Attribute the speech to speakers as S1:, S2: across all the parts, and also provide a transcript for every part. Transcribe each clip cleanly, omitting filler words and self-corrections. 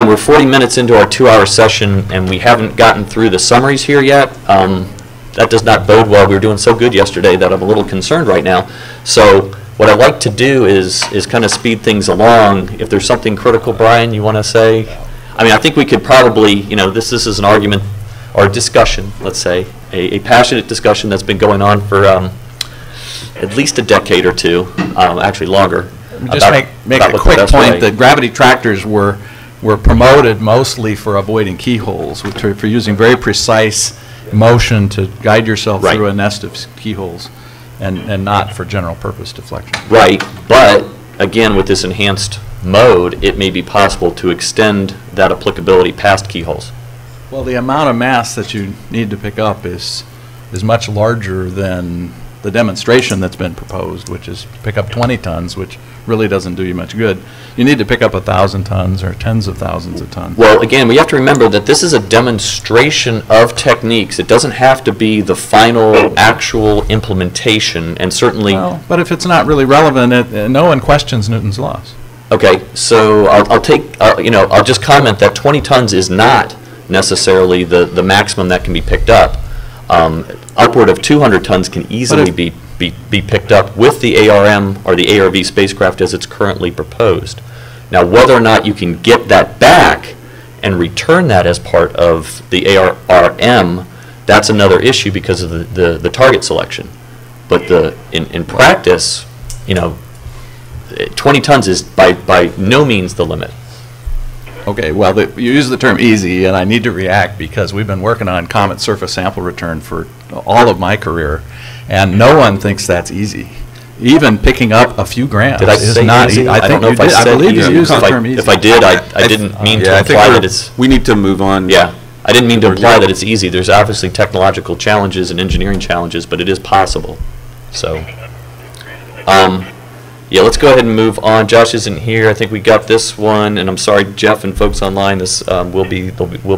S1: we're 40 minutes into our 2-hour session, and we haven't gotten through the summaries here yet. That does not bode well. We were doing so good yesterday that I'm a little concerned right now. So what I'd like to do is kind of speed things along. If there's something critical, Brian, you want to say? I mean, I think we could probably, you know, this is an argument or a discussion, let's say, a passionate discussion that's been going on for at least a decade or two, actually longer.
S2: Just make a quick point that gravity tractors were promoted mostly for avoiding keyholes, which are for using very precise motion to guide yourself through a nest of keyholes, and not for general purpose deflection.
S1: Right, but again, with this enhanced mode, it may be possible to extend that applicability past keyholes.
S2: Well, the amount of mass that you need to pick up is much larger than the demonstration that's been proposed, which is pick up 20 tons, which really doesn't do you much good. You need to pick up 1,000 tons or tens of thousands of tons.
S1: Well, again, we have to remember that this is a demonstration of techniques. It doesn't have to be the final actual implementation, and certainly...
S2: Well, but if it's not really relevant, no one questions Newton's laws.
S1: Okay, so I'll just comment that 20 tons is not necessarily the maximum that can be picked up. Upward of 200 tons can easily be picked up with the ARM or the ARV spacecraft as it's currently proposed. Now, whether or not you can get that back and return that as part of the ARM, that's another issue because of the target selection. But in practice, you know, 20 tons is by no means the limit.
S2: Okay, well, you use the term easy, and I need to react because we've been working on Comet surface sample return for all of my career, and no one thinks that's easy. Even picking up a few grams is not easy. I don't know if I said easy. I believe you used the term easy.
S1: If I did, I didn't mean to imply that it's...
S3: We need to move on.
S1: Yeah, I didn't mean to imply that it's easy. There's obviously technological challenges and engineering challenges, but it is possible. So, yeah, let's go ahead and move on. Josh isn't here. I think we got this one, and I'm sorry, Jeff and folks online. This will be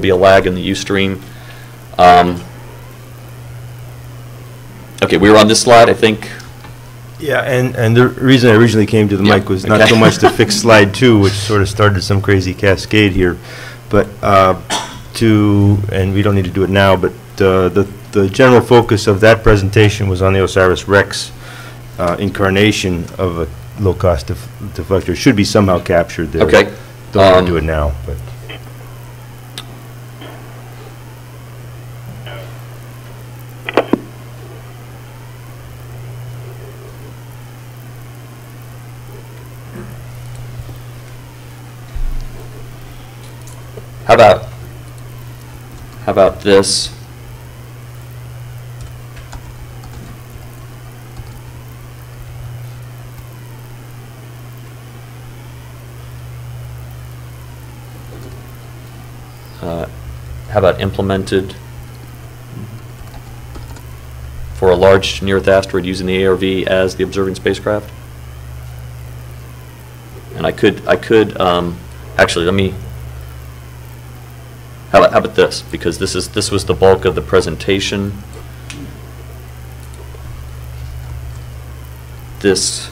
S1: a lag in the Ustream. Okay, we were on this slide, I think.
S4: Yeah, and the reason I originally came to the mic was not so much to fix slide 2, which sort of started some crazy cascade here, but and we don't need to do it now, but the general focus of that presentation was on the OSIRIS-REx incarnation of a low-cost deflector. Should be somehow captured there.
S1: Okay.
S4: Don't do it now, but.
S1: How about this? How about implemented for a large near-Earth asteroid using the ARV as the observing spacecraft? And I could actually, let me. How about this? Because this was the bulk of the presentation. This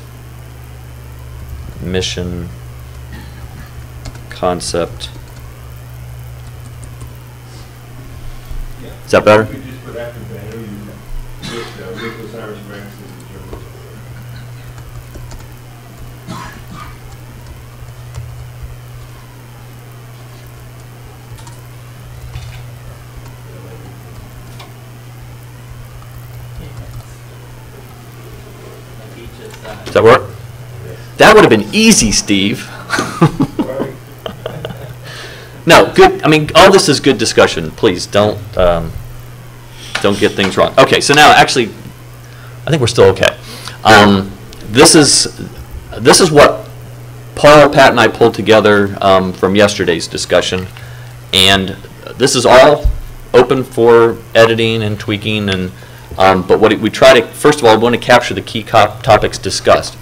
S1: mission concept. Is that better? Does that work? That would have been easy, Steve. No, good. I mean, all this is good discussion. Please don't get things wrong. Okay, so now actually, I think we're still okay. This is what Paul, Pat, and I pulled together from yesterday's discussion, and this is all open for editing and tweaking. And but what we try to, first of all, we want to capture the key topics discussed.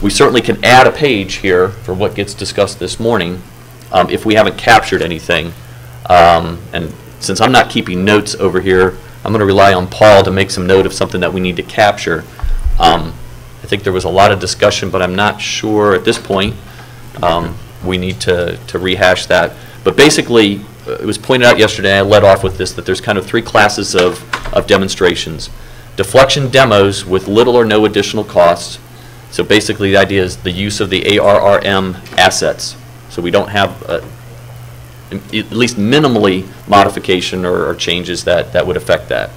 S1: We certainly can add a page here for what gets discussed this morning. If we haven't captured anything, and since I'm not keeping notes over here, I'm going to rely on Paul to make some note of something that we need to capture. I think there was a lot of discussion, but I'm not sure at this point. we need to rehash that. But basically, it was pointed out yesterday, I led off with this, that there's kind of three classes of demonstrations. Deflection demos with little or no additional costs. So basically the idea is the use of the ARRM assets. So we don't have at least minimally modification or changes that would affect that.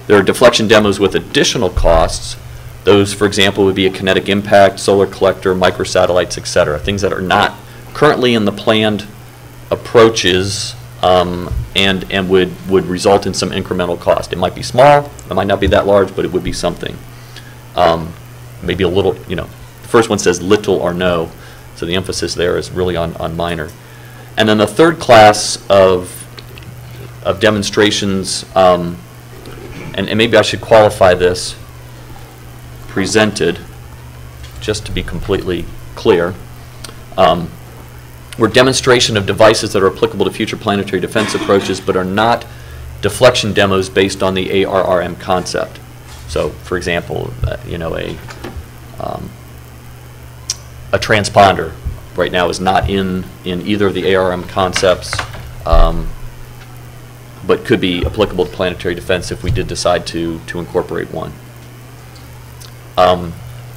S1: There are deflection demos with additional costs. Those, for example, would be a kinetic impact, solar collector, microsatellites, etc. Things that are not currently in the planned approaches and would result in some incremental cost. It might be small, it might not be that large, but it would be something. Maybe a little, the first one says little or no, so the emphasis there is really on minor. And then the third class of demonstrations, and maybe I should qualify this, presented, just to be completely clear, were demonstration of devices that are applicable to future planetary defense approaches but are not deflection demos based on the ARRM concept. So, for example, a transponder right now is not in either of the ARRM concepts, but could be applicable to planetary defense if we did decide to incorporate one.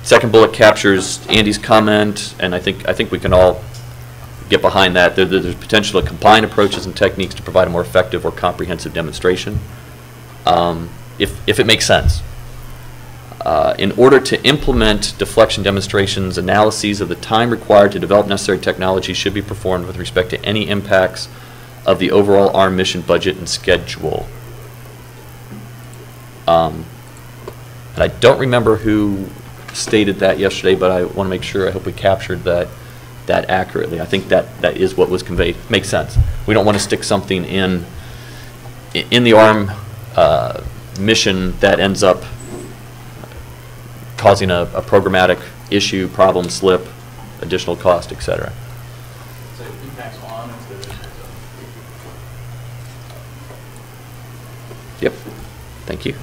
S1: Second bullet captures Andy's comment, and I think we can all get behind that. There's potential to combine approaches and techniques to provide a more effective or comprehensive demonstration, if it makes sense. In order to implement deflection demonstrations, analyses of the time required to develop necessary technology should be performed with respect to any impacts of the overall ARM mission budget and schedule. And I don't remember who stated that yesterday, but I want to make sure, I hope we captured that accurately. I think that is what was conveyed. Makes sense. We don't want to stick something in the ARM mission that ends up causing a programmatic issue, problem, slip, additional cost, etc.
S3: So impacts on instead of impacts on.
S1: Yep. Thank you.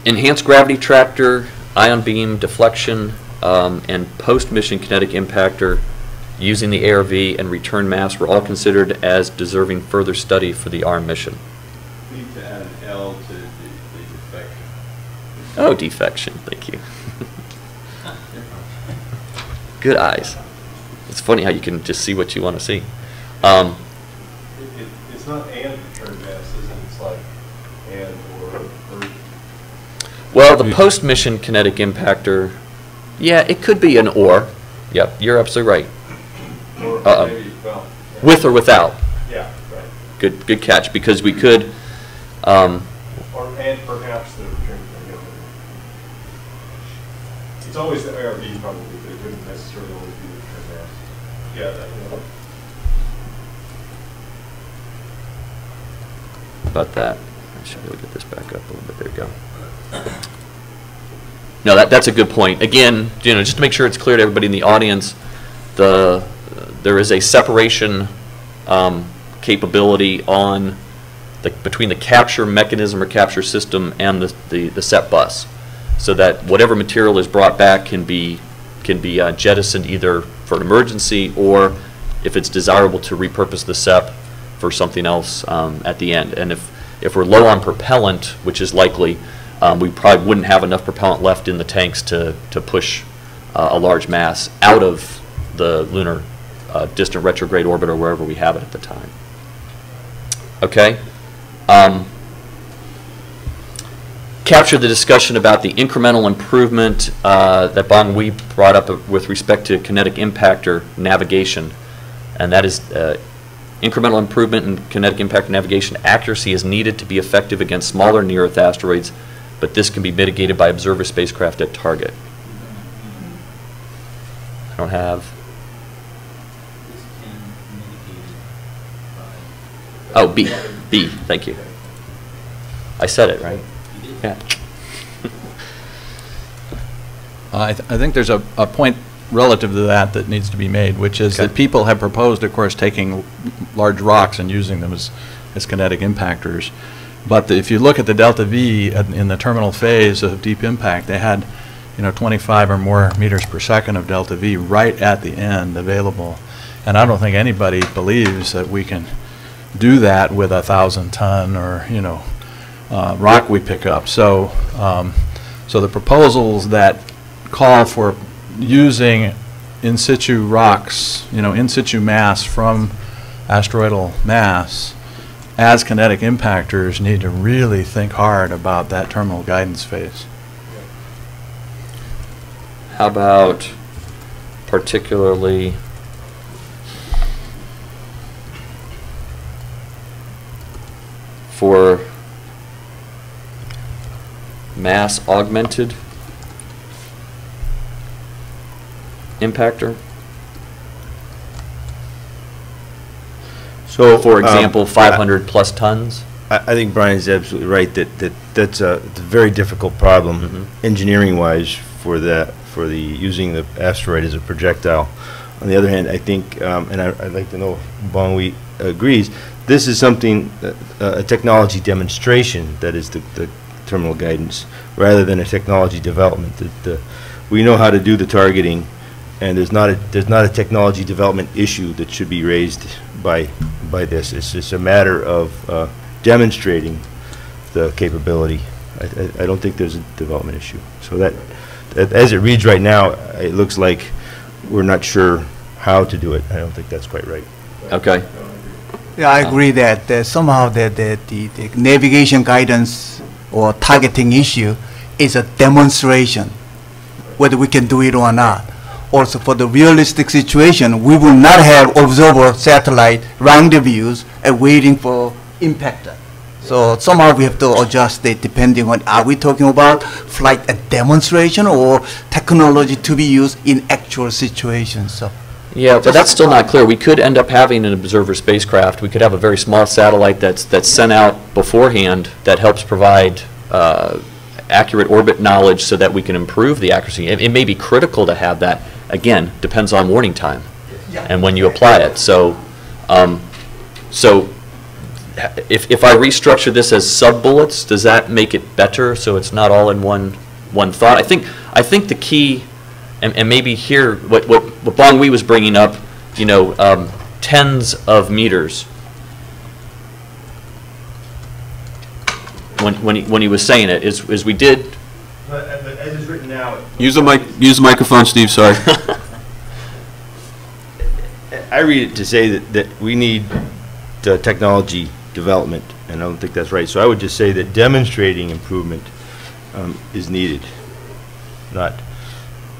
S1: Enhanced gravity tractor, ion beam deflection, and post-mission kinetic impactor using the ARV and return mass were all considered as deserving further study for the ARM mission.
S3: Need to add an L to the defection.
S1: Oh, defection. Thank you. Good eyes. It's funny how you can just see what you want to see.
S3: It's not and return mass, isn't it? It's like and or.
S1: Well, the post-mission kinetic impactor, yeah, it could be an or. Yep, you're absolutely right.
S3: Or maybe, well. Yeah.
S1: With or without.
S3: Yeah, right.
S1: Good catch, because we could.
S3: Or and perhaps the return. It's always the ARV probably, but it wouldn't necessarily always be the return mass. Yeah, that.
S1: About that. I should be able to get this back up a little bit. There you go. No, that's a good point. Again, just to make sure it's clear to everybody in the audience, there is a separation capability on between the capture mechanism or capture system and the set bus, so that whatever material is brought back can be jettisoned either for an emergency or, if it's desirable, to repurpose the SEP for something else at the end. And if we're low on propellant, which is likely, we probably wouldn't have enough propellant left in the tanks to push a large mass out of the lunar distant retrograde orbit or wherever we have it at the time. Okay. Capture the discussion about the incremental improvement that Bong Wee brought up with respect to kinetic impactor navigation, and that is incremental improvement in kinetic impactor navigation accuracy is needed to be effective against smaller near-Earth asteroids, but this can be mitigated by observer spacecraft at target. I don't have. Oh, B. Thank you. I said it, right? Yeah.
S2: I think there's a point relative to that needs to be made, which is that people have proposed, of course, taking large rocks and using them as kinetic impactors. But if you look at the delta V in the terminal phase of deep impact, they had 25 or more meters per second of delta V right at the end available. And I don't think anybody believes that we can do that with a 1,000-ton or, rock we pick up. So, so the proposals that call for using in situ rocks, in situ mass from asteroidal mass as kinetic impactors need to really think hard about that terminal guidance phase.
S1: How about particularly for mass augmented impactor?
S4: So,
S1: for example, 500 plus tons?
S4: I think Brian's absolutely right that's a very difficult problem engineering-wise for using the asteroid as a projectile. On the other hand, I think, and I'd like to know if Bongwi agrees, this is something, a technology demonstration that is the terminal guidance, rather than a technology development. We know how to do the targeting, and there's not a technology development issue that should be raised by this. It's just a matter of demonstrating the capability. I don't think there's a development issue. So that as it reads right now, it looks like we're not sure how to do it. I don't think that's quite right.
S1: Okay.
S5: Yeah, I agree that somehow the navigation guidance or targeting issue is a demonstration, whether we can do it or not. Also, for the realistic situation, we will not have observer satellite rendezvous and waiting for impactor. So somehow we have to adjust it depending on, are we talking about flight a demonstration or technology to be used in actual situations? So.
S1: Yeah, but that's still not clear. We could end up having an observer spacecraft. We could have a very small satellite that's sent out beforehand that helps provide accurate orbit knowledge so that we can improve the accuracy. It may be critical to have that. Again, depends on warning time and when you apply it. So, if I restructure this as sub-bullets, does that make it better so it's not all in one thought? I think the key, and maybe here, what Bongwi was bringing up, tens of meters. When he was saying it, is we did.
S4: But as it's written now,
S6: Use the microphone, Steve, sorry.
S4: I read it to say that we need technology development, and I don't think that's right. So I would just say that demonstrating improvement is needed, not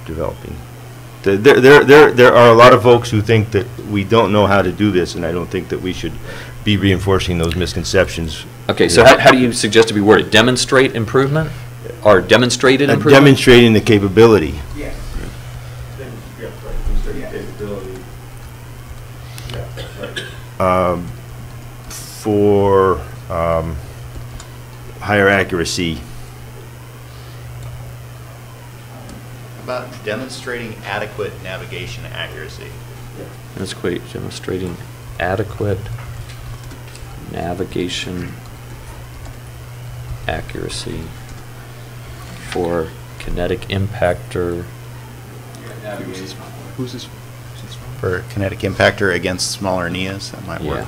S4: developing. There are a lot of folks who think that we don't know how to do this, and I don't think that we should be reinforcing those misconceptions.
S1: Okay, so how do you suggest to be worded? Demonstrate improvement? Or demonstrated improvement?
S4: Demonstrating the capability.
S5: Yes.
S3: Yeah, right, demonstrating capability. Yeah, right.
S4: For higher accuracy.
S7: About demonstrating adequate navigation accuracy.
S1: That's great. Demonstrating adequate navigation accuracy for kinetic impactor.
S7: Who's this? For kinetic impactor against smaller NIAs, that might work.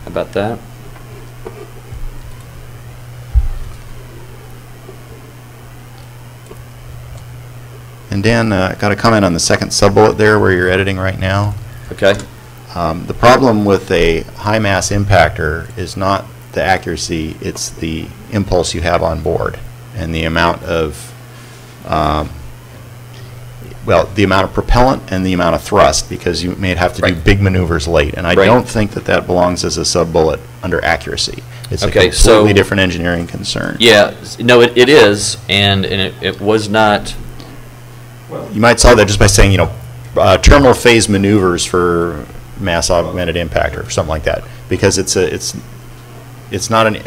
S1: How about that?
S7: And Dan, got a comment on the second sub-bullet there where you're editing right now.
S1: Okay.
S7: The problem with a high mass impactor is not the accuracy, it's the impulse you have on board and the amount of the amount of propellant and the amount of thrust, because you may have to do big maneuvers late, and I don't think that belongs as a sub-bullet under accuracy. It's a completely different engineering concern.
S1: Yeah, no, it is, and it was not.
S7: You might solve that just by saying, terminal phase maneuvers for mass augmented impactor or something like that, because it's not an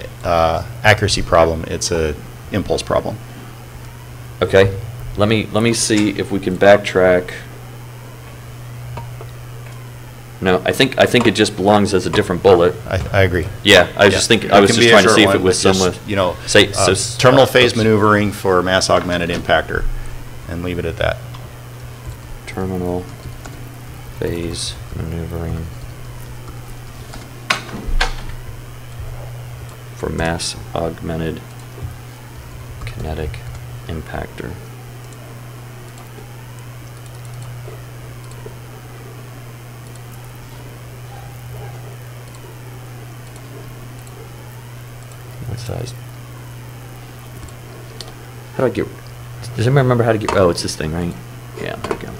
S7: accuracy problem. It's a impulse problem.
S1: Okay, let me see if we can backtrack. No, I think it just belongs as a different bullet.
S7: I agree.
S1: Yeah, I was just thinking, I was just trying to see if it was somewhat,
S7: You know,
S1: say, so.
S7: terminal phase maneuvering for mass augmented impactor, and leave it at that.
S1: Terminal phase maneuvering for mass augmented kinetic impactor. What size? How do I get, does anyone remember how to get, oh, it's this thing, right? Yeah, there we go.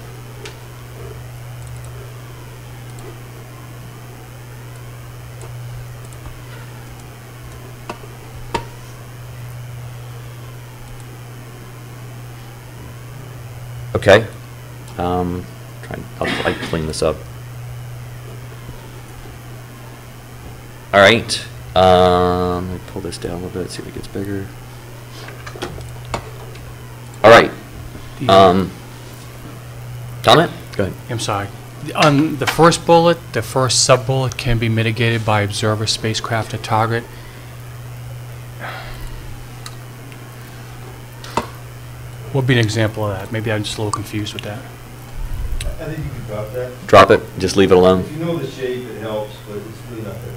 S1: Okay. I'll clean this up. All right. Let me pull this down a little bit, see if it gets bigger. All right. Comment? Go ahead.
S8: I'm sorry. On the first bullet, the first sub-bullet can be mitigated by observer spacecraft at target. What would be an example of that? Maybe I'm just a little confused with that.
S4: I think you can drop that.
S1: Drop it, just leave it alone.
S4: If you know the shape, it helps, but it's really not that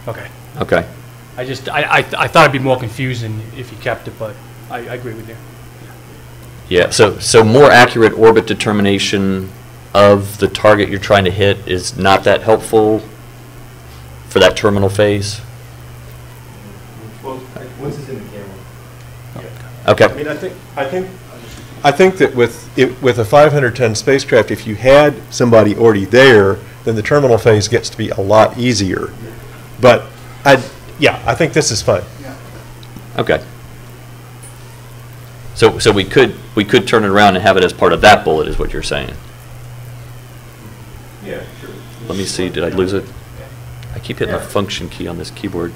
S4: big.
S8: Okay.
S1: Okay.
S8: I thought it'd be more confusing if you kept it, but I agree with you.
S1: Yeah, so more accurate orbit determination of the target you're trying to hit is not that helpful for that terminal phase?
S3: Well, once it's in the camera.
S1: Okay.
S3: I mean, I think that with a 500-ton spacecraft, if you had somebody already there, then the terminal phase gets to be a lot easier. But I think this is fine.
S1: Okay. So we could turn it around and have it as part of that bullet, is what you're saying.
S3: Yeah, sure.
S1: Let me see, did I lose it? I keep hitting the function key on this keyboard.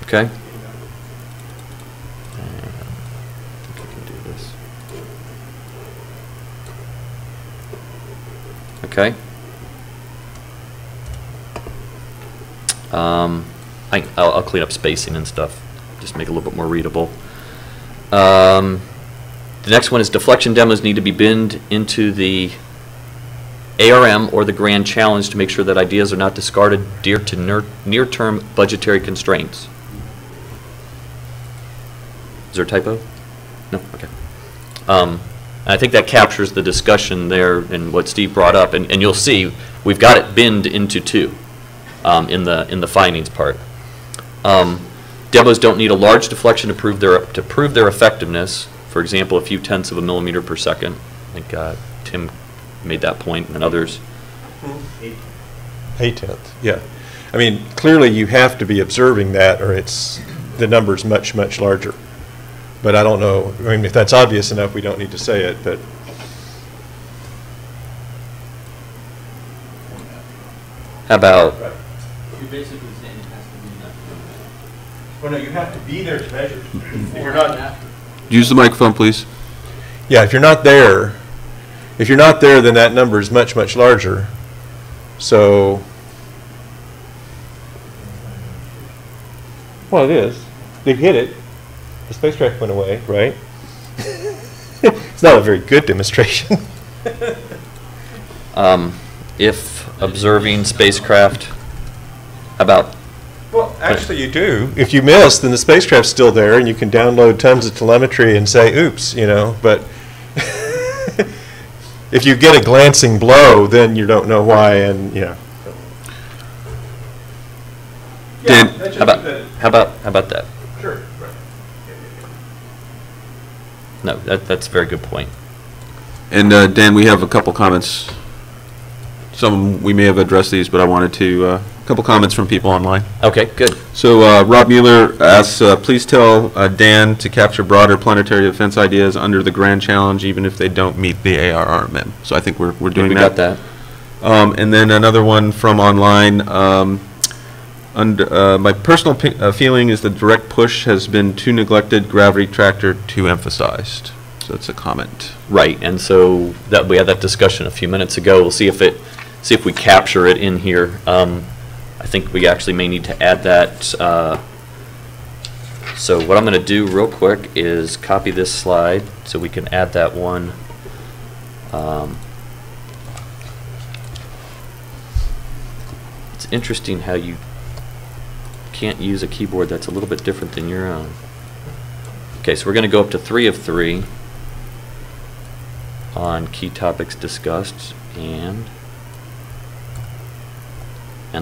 S1: Okay. I think I can do this. Okay. I'll clean up spacing and stuff, just make it a little bit more readable. The next one is deflection demos need to be binned into the ARM or the Grand Challenge to make sure that ideas are not discarded due to near-term budgetary constraints. Is there a typo? No? Okay. And I think that captures the discussion there and what Steve brought up. And you'll see we've got it binned into 2 in the findings part. Demos don't need a large deflection to prove their effectiveness. For example, a few tenths of a millimeter per second. I think Tim made that point, and others.
S3: 1/8, yeah. I mean, clearly you have to be observing that, or the number's much, much larger. But I don't know, I mean, if that's obvious enough, we don't need to say it, but.
S1: How about?
S3: Right.
S9: You're basically saying it has to be enough.
S3: Well, no, you have to be there to measure. If you're not.
S6: Use the microphone, please.
S3: Yeah, if you're not there, then that number is much, much larger. So. Well, it is. They've hit it. The spacecraft went away, right? It's not a very good demonstration.
S1: If observing spacecraft, how about?
S3: Well, actually, you do. If you miss, then the spacecraft's still there, and you can download tons of telemetry and say, "Oops," But if you get a glancing blow, then you don't know why, and
S6: Dan,
S1: how about that?
S3: Sure.
S1: No, that's a very good point.
S6: And Dan, we have a couple comments. Some we may have addressed these, but I wanted to couple comments from people online.
S1: Okay, good.
S6: So Rob Mueller asks, please tell Dan to capture broader planetary defense ideas under the grand challenge, even if they don't meet the ARR mem. So I think we're doing
S1: We
S6: that.
S1: got that.
S6: And then another one from online. My personal feeling is that direct push has been too neglected, gravity tractor too emphasized. So it's a comment.
S1: Right, and so that we had that discussion a few minutes ago. We'll see if we capture it in here. I think we actually may need to add that. So what I'm going to do real quick is copy this slide so we can add that one. It's interesting how you can't use a keyboard that's a little bit different than your own. Okay, so we're going to go up to 3 of 3 on key topics discussed, and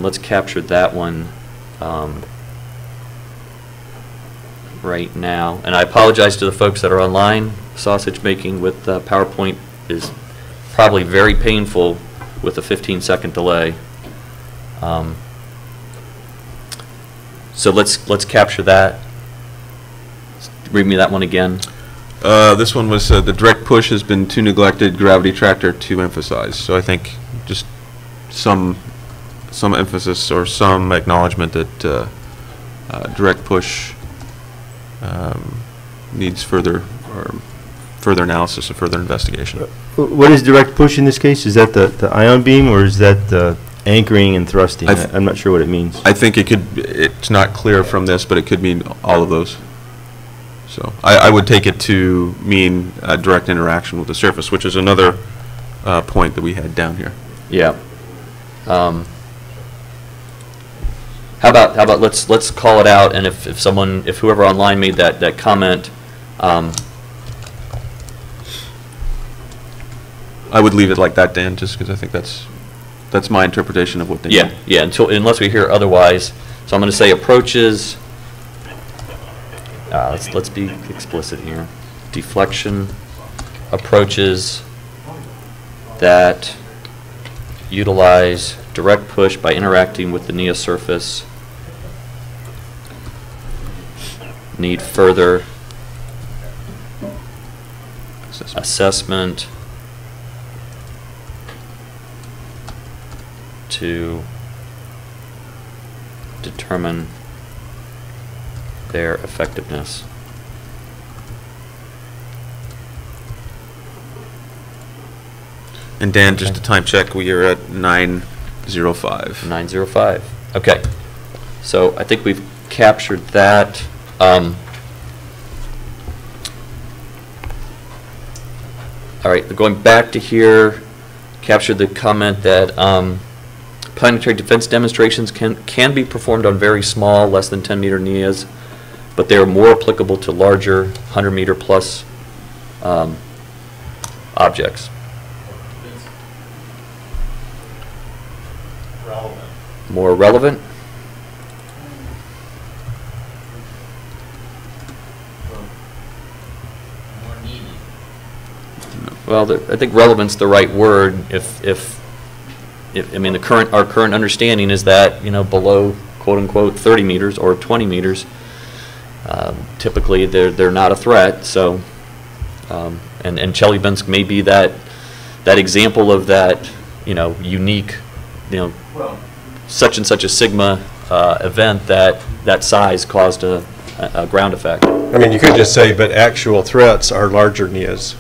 S1: let's capture that one right now. And I apologize to the folks that are online. Sausage making with PowerPoint is probably very painful with a 15-second delay. So let's capture that. Read me that one again.
S6: This one was the direct push has been too neglected, gravity tractor too emphasized. So I think just some emphasis or some acknowledgement that direct push needs further analysis or further investigation.
S4: What is direct push in this case? Is that the ion beam, or is that the anchoring and thrusting? I'm not sure what it means.
S6: I think it's not clear from this, but it could mean all of those. So I would take it to mean direct interaction with the surface, which is another point that we had down here.
S1: Yeah. How about let's call it out, and if whoever online made that comment,
S6: I would leave it like that, Dan, just because I think that's my interpretation of what they mean.
S1: Yeah, unless we hear otherwise. So I'm going to say approaches. Let's be explicit here. Deflection approaches that utilize direct push by interacting with the NEA surface need further assessment to determine their effectiveness.
S6: And Dan, just a time check, we are at 9:05.
S1: 9:05. Okay. So I think we've captured that. All right, going back to here, captured the comment that planetary defense demonstrations can be performed on very small, less than 10-meter NEAs, but they are more applicable to larger 100-meter plus objects. More relevant?
S9: More needed.
S1: Well, I think relevant's the right word. If I mean our current understanding is that below quote unquote 30 meters or 20 meters, typically they're not a threat. So, and Chelyabinsk may be that example of that unique such and such a sigma event that size caused a ground effect.
S3: I mean, you could just say, but actual threats are larger NEAs.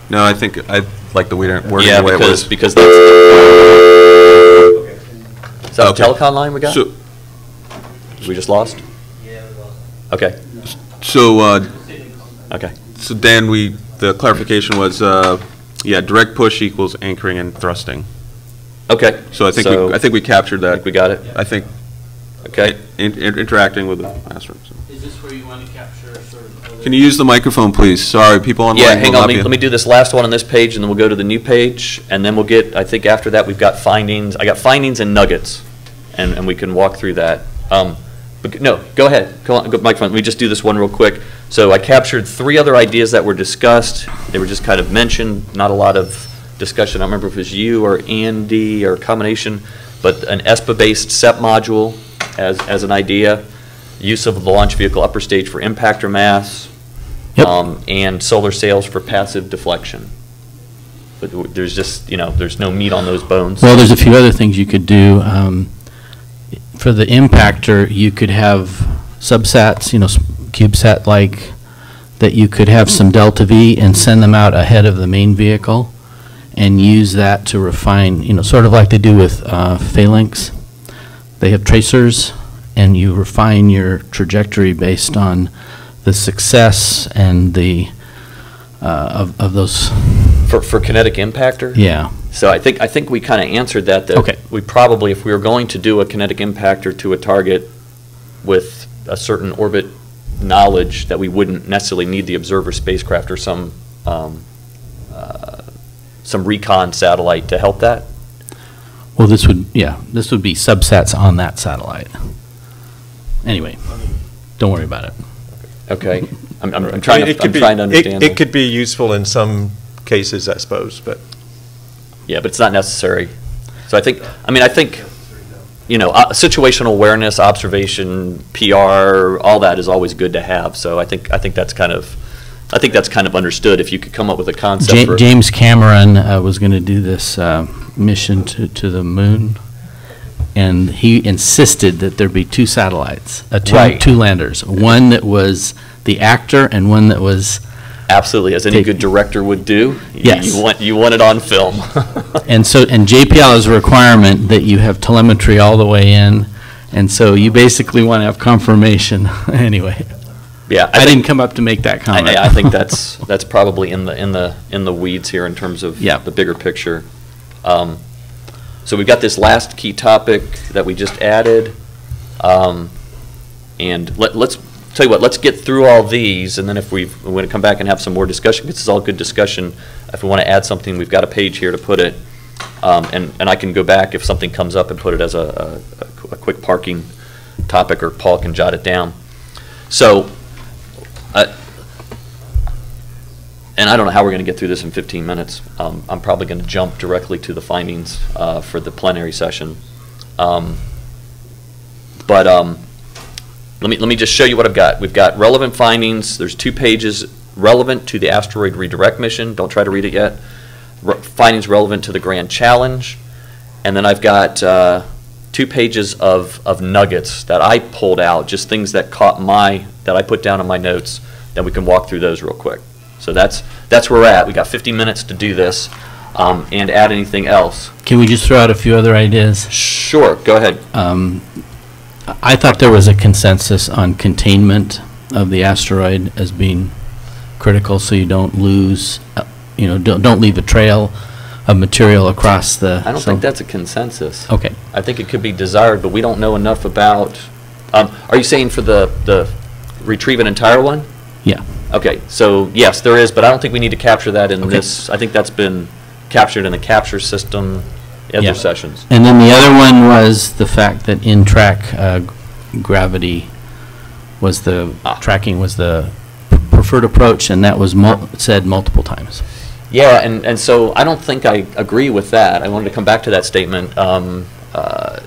S6: No, I think I like the wording the way it was.
S1: because that's is that a telecom line we got?
S6: So,
S1: we just lost?
S9: Yeah, we lost.
S1: Okay.
S6: so
S1: Okay.
S6: So Dan, the clarification was, direct push equals anchoring and thrusting.
S1: Okay.
S6: So I think we captured that.
S1: I think we got it.
S6: I think
S1: Okay.
S6: interacting with the master's.
S9: Is this where you want to capture sort of other?
S6: Can you use the microphone, please? Sorry, people online.
S1: Yeah, hang
S6: will
S1: on.
S6: not be-
S1: Let me do this last one on this page, and then we'll go to the new page, and then we'll get. I think after that we've got findings. I got findings and nuggets, and we can walk through that. But no, go ahead. Go on, microphone. Let me just do this one real quick. So I captured 3 other ideas that were discussed. They were just kind of mentioned. Not a lot of discussion, I don't remember if it was you or Andy or a combination, but an ESPA-based SEP module as an idea, use of the launch vehicle upper stage for impactor mass,
S10: Yep.
S1: and solar sails for passive deflection. But there's just, there's no meat on those bones.
S10: Well, there's a few other things you could do. For the impactor, you could have subsats, CubeSat-like, that you could have some delta V and send them out ahead of the main vehicle and use that to refine, sort of like they do with phalanx. They have tracers, and you refine your trajectory based on the success and the of those.
S1: For kinetic impactor?
S10: Yeah.
S1: So I think we kind of answered that.
S10: Okay.
S1: We probably, if we were going to do a kinetic impactor to a target with a certain orbit knowledge, that we wouldn't necessarily need the observer spacecraft or some recon satellite to help that.
S10: Well, this would be subsats on that satellite. Anyway, don't worry about it.
S1: Okay. I'm trying to understand.
S3: It could be useful in some cases, I suppose, but.
S1: Yeah, but it's not necessary. So I think situational awareness, observation, PR, all that is always good to have. So I think that's kind of understood. If you could come up with a concept.
S10: James Cameron was going to do this mission to the moon, and he insisted that there be two satellites, two landers, one that was the actor and one that was.
S1: Absolutely, as any good director would do.
S10: Yes.
S1: You want it on film.
S10: And JPL has a requirement that you have telemetry all the way in, and so you basically want to have confirmation anyway.
S1: Yeah,
S10: I didn't come up to make that comment.
S1: I think that's probably in the weeds here in terms of the bigger picture. So we've got this last key topic that we just added, and let's. Tell you what, let's get through all these, and then if we want to come back and have some more discussion, because this is all good discussion. If we want to add something, we've got a page here to put it, and I can go back if something comes up and put it as a quick parking topic, or Paul can jot it down. So, and I don't know how we're going to get through this in 15 minutes. I'm probably going to jump directly to the findings for the plenary session. Let me just show you what I've got. We've got relevant findings. There's 2 pages relevant to the asteroid redirect mission. Don't try to read it yet. Findings relevant to the grand challenge. And then I've got 2 pages of nuggets that I pulled out, just things that that I put down in my notes. Then we can walk through those real quick. So that's where we're at. We got 50 minutes to do this, and add anything else.
S10: Can we just throw out a few other ideas?
S1: Sure, go ahead.
S10: I thought there was a consensus on containment of the asteroid as being critical, so you don't lose, don't leave a trail of material across the.
S1: I don't think that's a consensus.
S10: Okay.
S1: I think it could be desired, but we don't know enough about. Are you saying for the retrieve an entire one?
S10: Yeah.
S1: Okay, so yes, there is, but I don't think we need to capture that in this. I think that's been captured in the capture system. Other sessions.
S10: And then the other one was the fact that in-track gravity was tracking was the preferred approach, and that was said multiple times.
S1: Yeah, and so I don't think I agree with that. I wanted to come back to that statement. I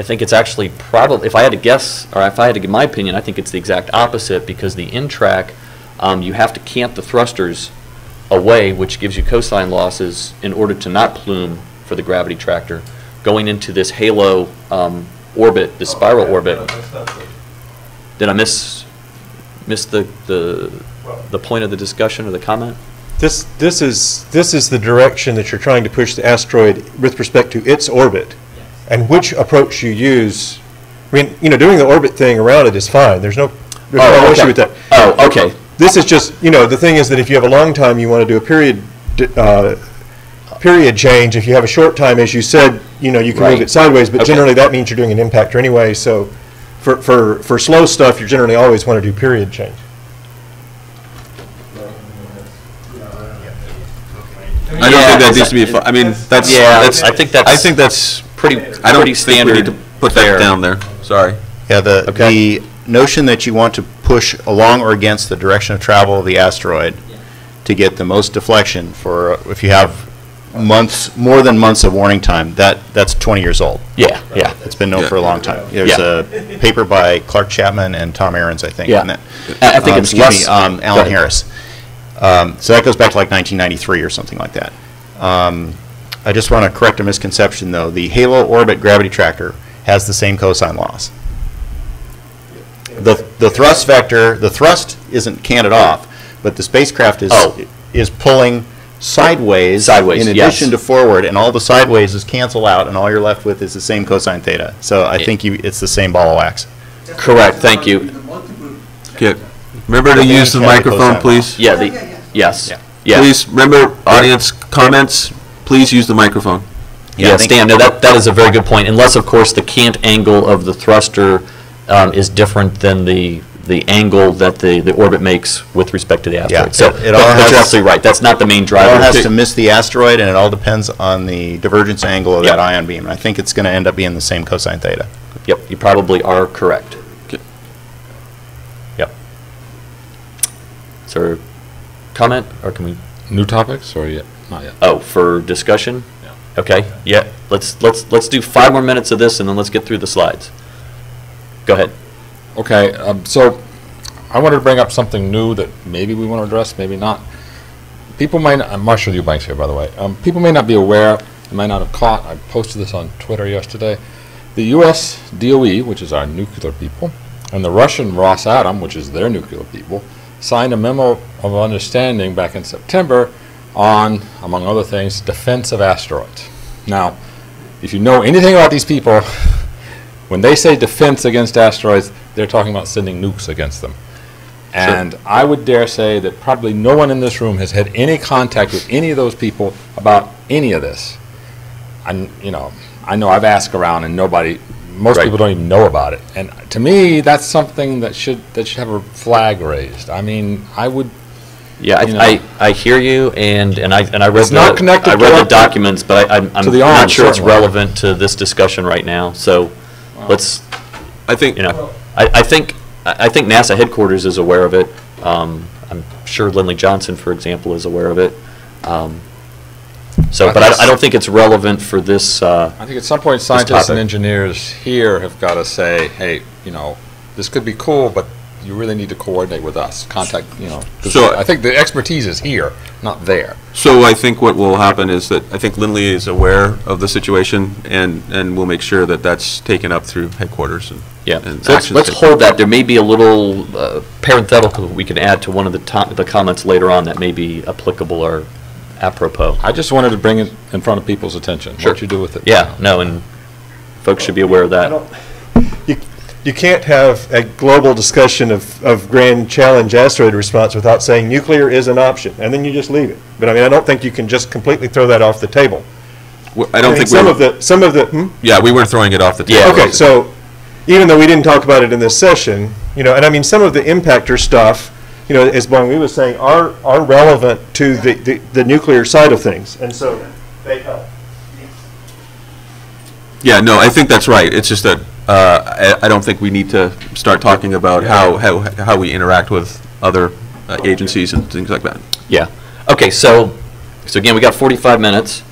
S1: think it's actually probably, if I had to guess, or if I had to give my opinion, I think it's the exact opposite, because the in-track, you have to cant the thrusters away, which gives you cosine losses in order to not plume for the gravity tractor. Going into this halo orbit, this spiral orbit. Did I miss the point of the discussion or the comment?
S3: This is the direction that you're trying to push the asteroid with respect to its orbit, and which approach you use. I mean, doing the orbit thing around it is fine. There's no issue with that.
S1: Oh, okay.
S3: This is just, the thing is that if you have a long time, you want to do a period change. If you have a short time, as you said, you can move it sideways, but generally that means you're doing an impactor anyway. So for slow stuff, you generally always want to do period change.
S6: I don't think that needs to be. I mean, that's.
S1: I think that's pretty.
S6: I don't
S1: pretty
S6: think we need to put that down there. Sorry.
S7: Yeah. The notion that you want to push along or against the direction of travel of the asteroid to get the most deflection for, if you have months, more than months of warning time, that's 20 years old.
S1: Yeah, yeah.
S7: It's been known for a long time. There's
S1: Yeah.
S7: a paper by Clark Chapman and Tom Ahrens, I think.
S1: Yeah.
S7: on that.
S1: I think it's
S7: Excuse me,
S1: less. Go
S7: Alan
S1: ahead.
S7: Harris. So that goes back to like 1993 or something like that. I just want to correct a misconception, though. The Halo Orbit gravity tractor has the same cosine laws. The thrust vector, the thrust isn't canted off, but the spacecraft is pulling sideways,
S1: Sideways,
S7: in
S1: yes.
S7: addition to forward, and all the sideways is cancel out, and all you're left with is the same cosine theta. So I think it's the same ball of wax.
S1: Correct, thank you.
S6: Okay. Remember to use the microphone, please.
S1: Yeah, yes. Yeah.
S6: Please, remember, audience comments, please use the microphone.
S1: Yeah, Stan, no, that is a very good point. Unless, of course, the cant angle of the thruster is different than the angle that the orbit makes with respect to the asteroid.
S7: Yeah,
S1: So,
S7: it all
S1: but
S7: has-
S1: you're absolutely right. That's not the main
S7: It
S1: driver.
S7: all has to miss the asteroid, and it all depends on the divergence angle of that ion beam. I think it's going to end up being the same cosine theta.
S1: Yep, you probably are correct.
S6: Okay.
S1: Yep. Is there a comment, or can we?
S11: New topics, or yet? Not yet.
S1: Oh, for discussion?
S11: Yeah.
S1: Okay, yeah, let's do 5 more minutes of this, and then let's get through the slides. Go ahead.
S11: Okay, so I wanted to bring up something new that maybe we want to address, maybe not. People might not, Marshall Eubanks here, by the way. People may not be aware, they might not have caught, I posted this on Twitter yesterday. The U.S. DOE, which is our nuclear people, and the Russian Rosatom, which is their nuclear people, signed a memo of understanding back in September on, among other things, defense of asteroids. Now, if you know anything about these people, when they say defense against asteroids, they're talking about sending nukes against them. And I would dare say that probably no one in this room has had any contact with any of those people about any of this. I know I've asked around and most people don't even know about it. And to me, that's something that should have a flag raised. I mean, I would.
S1: Yeah, I hear you, and I read
S11: It's not connected
S1: I read the
S11: directly
S1: documents, but I'm
S11: to the
S1: not
S11: arms,
S1: sure it's
S11: certainly.
S1: relevant to this discussion right now. So let's,
S6: I think,
S1: I think NASA headquarters is aware of it. I'm sure Lindley Johnson, for example, is aware of it. But I don't think it's relevant for this.
S11: I think at some point scientists
S1: topic.
S11: and engineers here have got to say, hey, this could be cool, but you really need to coordinate with us. Contact, 'cause
S6: So-
S11: I think the expertise is here, not there.
S6: so I think what will happen is that I think Lindley is aware of the situation, and we'll make sure that that's taken up through headquarters and.
S1: Yeah,
S6: and
S1: so
S6: actions
S1: let's
S6: taken.
S1: hold that. There may be a little parenthetical we can add to one of the comments later on that may be applicable or apropos.
S11: I just wanted to bring it in front of people's attention,
S1: Sure.
S11: what you do with it.
S1: Yeah, no, and folks should be aware of that.
S3: You can't have a global discussion of grand challenge asteroid response without saying nuclear is an option, and then you just leave it. But I mean, I don't think you can just completely throw that off the table.
S6: I don't think
S3: some of the.
S6: Yeah, we weren't throwing it off the table.
S1: Yeah.
S3: Okay, so even though we didn't talk about it in this session, and I mean, some of the impactor stuff, as Bong was saying, are relevant to the nuclear side of things, and so they help.
S6: Yeah, no, I think that's right. It's just that I don't think we need to start talking about how we interact with other agencies and things like that.
S1: Yeah. Okay, so again, we got 45 minutes.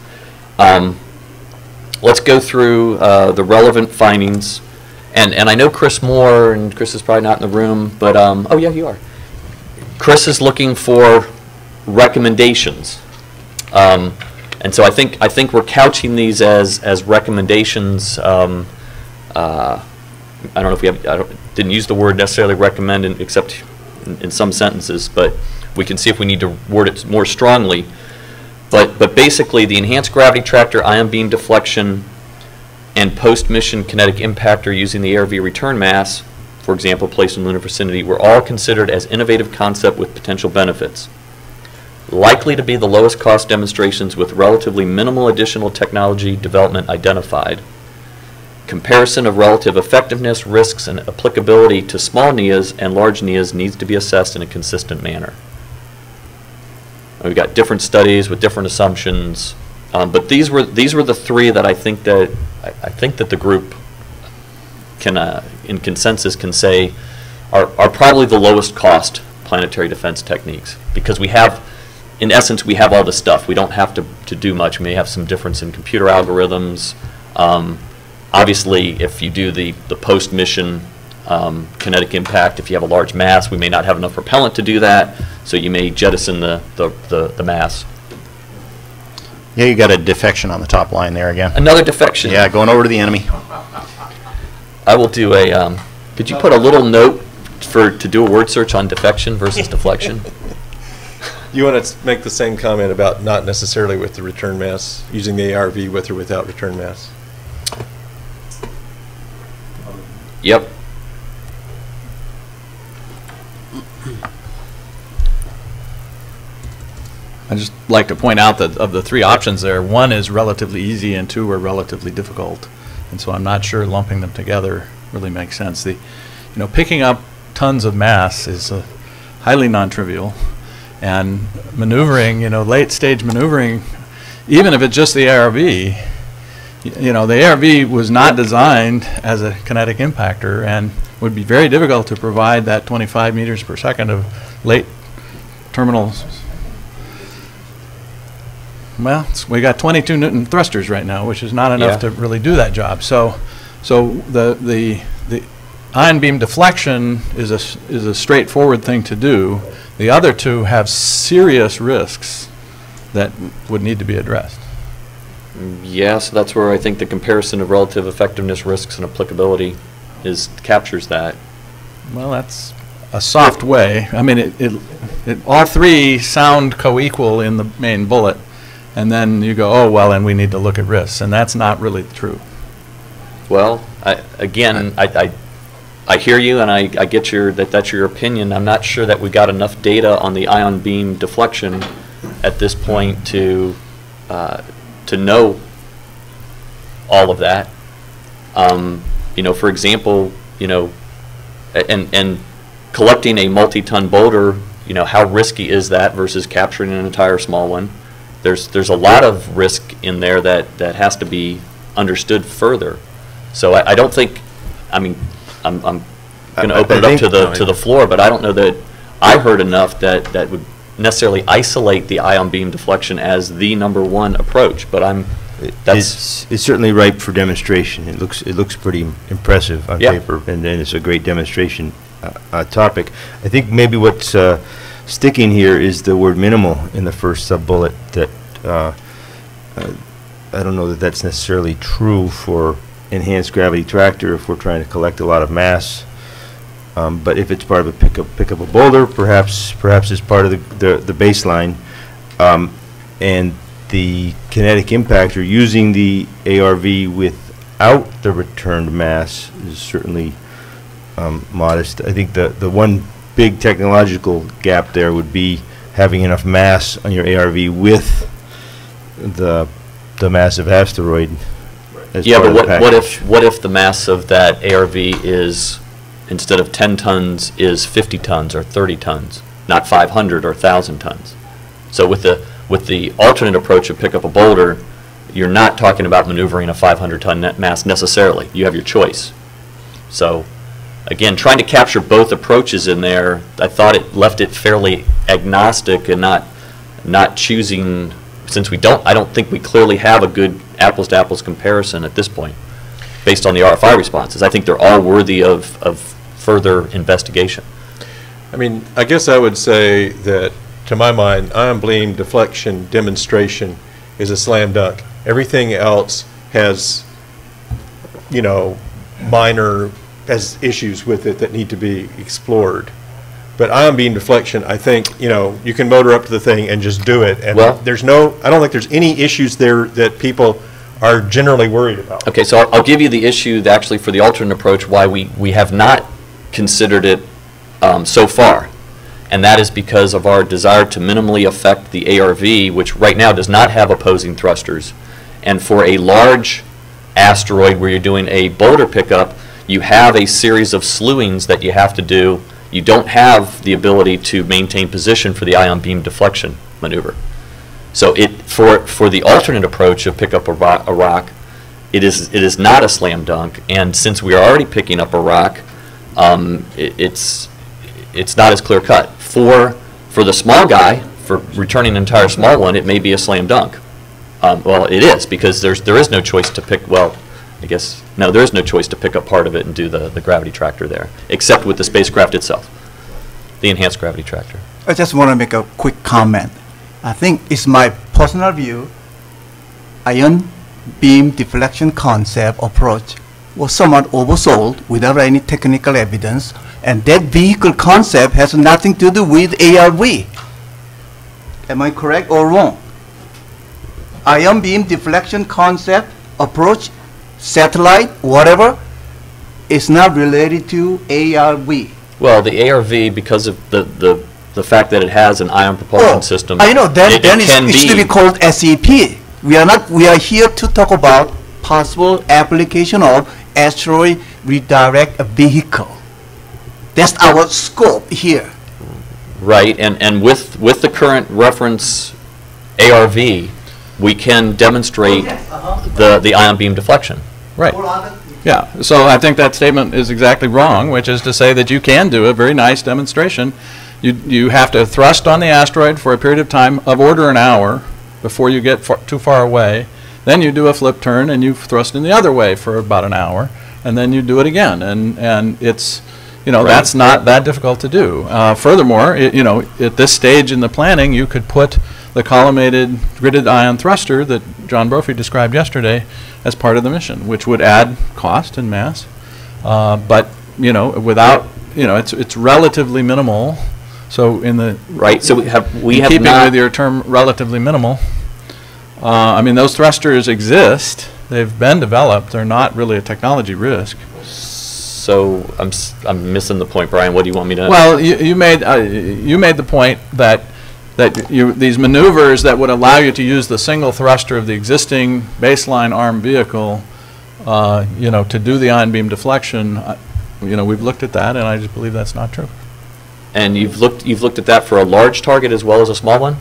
S1: Let's go through the relevant findings. And I know Chris Moore, and Chris is probably not in the room, but, oh yeah, you are. Chris is looking for recommendations. And so I think we're couching these as recommendations. I don't know if we have, didn't use the word necessarily recommend except in some sentences, but we can see if we need to word it more strongly. But basically, the enhanced gravity tractor, ion beam deflection, and post-mission kinetic impactor using the ARV return mass, for example, placed in lunar vicinity, were all considered as innovative concept with potential benefits. Likely to be the lowest cost demonstrations with relatively minimal additional technology development identified. Comparison of relative effectiveness, risks, and applicability to small NIAs and large NIAs needs to be assessed in a consistent manner. We've got different studies with different assumptions, but these were the three that I think that the group can, in consensus, can say are probably the lowest cost planetary defense techniques, because we have in essence, we have all the stuff. We don't have to do much. We may have some difference in computer algorithms. Obviously, if you do the post-mission kinetic impact, if you have a large mass, we may not have enough propellant to do that, so you may jettison the mass.
S7: Yeah, you got a defection on the top line there again.
S1: Another defection.
S7: Yeah, going over to the enemy.
S1: I will do a, could you put a little note to do a word search on defection versus deflection?
S3: You want to make the same comment about not necessarily with the return mass, using the ARV with or without return mass?
S1: Yep.
S2: I'd just like to point out that of the three options there, one is relatively easy and two are relatively difficult. And so I'm not sure lumping them together really makes sense. Picking up tons of mass is highly non-trivial. And maneuvering, late stage maneuvering, even if it's just the ARV, the ARV was not designed as a kinetic impactor and would be very difficult to provide that 25 meters per second of late terminal. Well, we got 22 Newton thrusters right now, which is not enough to really do that job. So the ion beam deflection is a straightforward thing to do. The other two have serious risks that would need to be addressed.
S1: Yeah, so that's where I think the comparison of relative effectiveness, risks, and applicability captures that.
S2: Well, that's a soft way. I mean, all three sound co-equal in the main bullet, and then you go, oh, well, and we need to look at risks, and that's not really true.
S1: Well, I hear you, and I get that's your opinion. I'm not sure that we got enough data on the ion beam deflection at this point to know all of that. For example, and collecting a multi-ton boulder, how risky is that versus capturing an entire small one? There's a lot of risk in there that has to be understood further. So I don't think, I'm going to open it up to the floor, but I don't know that I heard enough that would necessarily isolate the ion beam deflection as the #1 approach. But
S4: it's certainly ripe for demonstration. It looks pretty impressive on paper, and then it's a great demonstration topic. I think maybe what's sticking here is the word minimal in the first sub-bullet. That I don't know that that's necessarily true for enhanced gravity tractor if we're trying to collect a lot of mass. But if it's part of a pick up a boulder, perhaps it's part of the baseline, and the kinetic impactor using the ARV without the returned mass is certainly modest. I think the one big technological gap there would be having enough mass on your ARV with the massive asteroid.
S1: Yeah, but what if the mass of that ARV is, instead of 10 tons, is 50 tons or 30 tons, not 500 or 1,000 tons? So with the alternate approach of pick up a boulder, you're not talking about maneuvering a 500-ton net mass necessarily. You have your choice. So again, trying to capture both approaches in there, I thought it left it fairly agnostic and not choosing, since I don't think we clearly have a good apples-to-apples comparison at this point based on the RFI responses. I think they're all worthy of further investigation.
S3: I mean, I guess I would say that, to my mind, ion beam deflection demonstration is a slam dunk. Everything else has, minor issues with it that need to be explored. But ion beam deflection, I think, you can motor up to the thing and just do it. And I don't think there's any issues there that people are generally worried about.
S1: Okay, so I'll give you the issue actually for the alternate approach why we have not considered it so far. And that is because of our desire to minimally affect the ARV, which right now does not have opposing thrusters. And for a large asteroid where you're doing a boulder pickup, you have a series of slewings that you have to do. You don't have the ability to maintain position for the ion beam deflection maneuver. So for the alternate approach of pick up a rock, it is not a slam dunk. And since we are already picking up a rock, it's not as clear cut. For the small guy, for returning an entire small one, it may be a slam dunk. Well, it is, because there is no choice to pick, well, I guess, no, there is no choice to pick up part of it and do the gravity tractor there, except with the spacecraft itself, the enhanced gravity tractor.
S5: I just want to make a quick comment. I think it's my personal view, ion beam deflection concept approach was somewhat oversold without any technical evidence, and that vehicle concept has nothing to do with ARV. Am I correct or wrong? Ion beam deflection concept, approach, satellite, whatever, is not related to ARV.
S1: Well, the ARV, because of the fact that it has an ion propulsion system,
S5: I know, then
S1: it can
S5: it should be called SEP. We are here to talk about possible application of asteroid redirect vehicle. That's our scope here.
S1: Right, and with the current reference ARV, we can demonstrate the ion beam deflection.
S2: Right. Yeah, so I think that statement is exactly wrong, which is to say that you can do a very nice demonstration. You have to thrust on the asteroid for a period of time of order an hour before you get too far away. Then you do a flip turn and you thrust in the other way for about an hour, and then you do it again. And it's,
S1: Right.
S2: that's not that difficult to do. Furthermore, at this stage in the planning, you could put the collimated gridded ion thruster that John Brophy described yesterday as part of the mission, which would add cost and mass. But, without, it's relatively minimal. So in the
S1: Right, so we have
S2: in keeping
S1: not,
S2: with your term relatively minimal, those thrusters exist. They've been developed. They're not really a technology risk.
S1: so I'm missing the point, Brian. What do you want me to?
S2: Well, you made the point that these maneuvers that would allow you to use the single thruster of the existing baseline arm vehicle, to do the ion beam deflection. We've looked at that, and I just believe that's not true.
S1: And you've looked at that for a large target as well as a small one?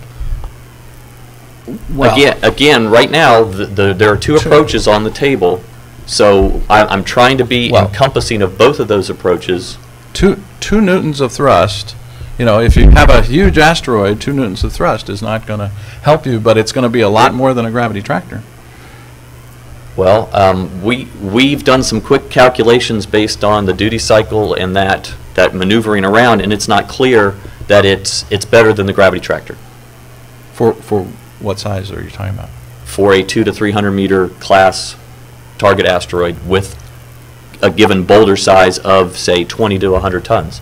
S2: Well,
S1: Again, right now, there are two approaches on the table, so I'm trying to be encompassing of both of those approaches.
S2: 2 newtons of thrust, if you have a huge asteroid, 2 newtons of thrust is not going to help you, but it's going to be a lot more than a gravity tractor.
S1: Well, we've done some quick calculations based on the duty cycle and that maneuvering around, and it's not clear that it's better than the gravity tractor.
S2: For what size are you talking about?
S1: For a 200 to 300 meter class target asteroid with a given boulder size of, say, 20 to 100 tons.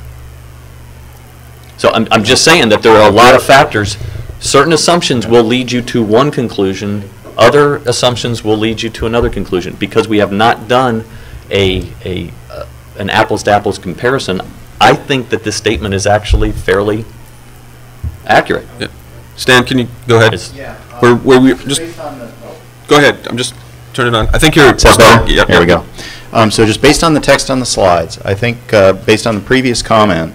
S1: So I'm just saying that there are a lot of factors. Certain assumptions will lead you to one conclusion. Other assumptions will lead you to another conclusion. Because we have not done an apples-to-apples comparison, I think that this statement is actually fairly accurate.
S6: Yeah. Stan, can you go ahead?
S7: Yeah.
S6: Where we just go ahead. I'm just turning it on. I think you're.
S7: Is that better?
S6: Yep,
S7: There we
S6: yep.
S7: go. So just based on the text on the slides, I think based on the previous comment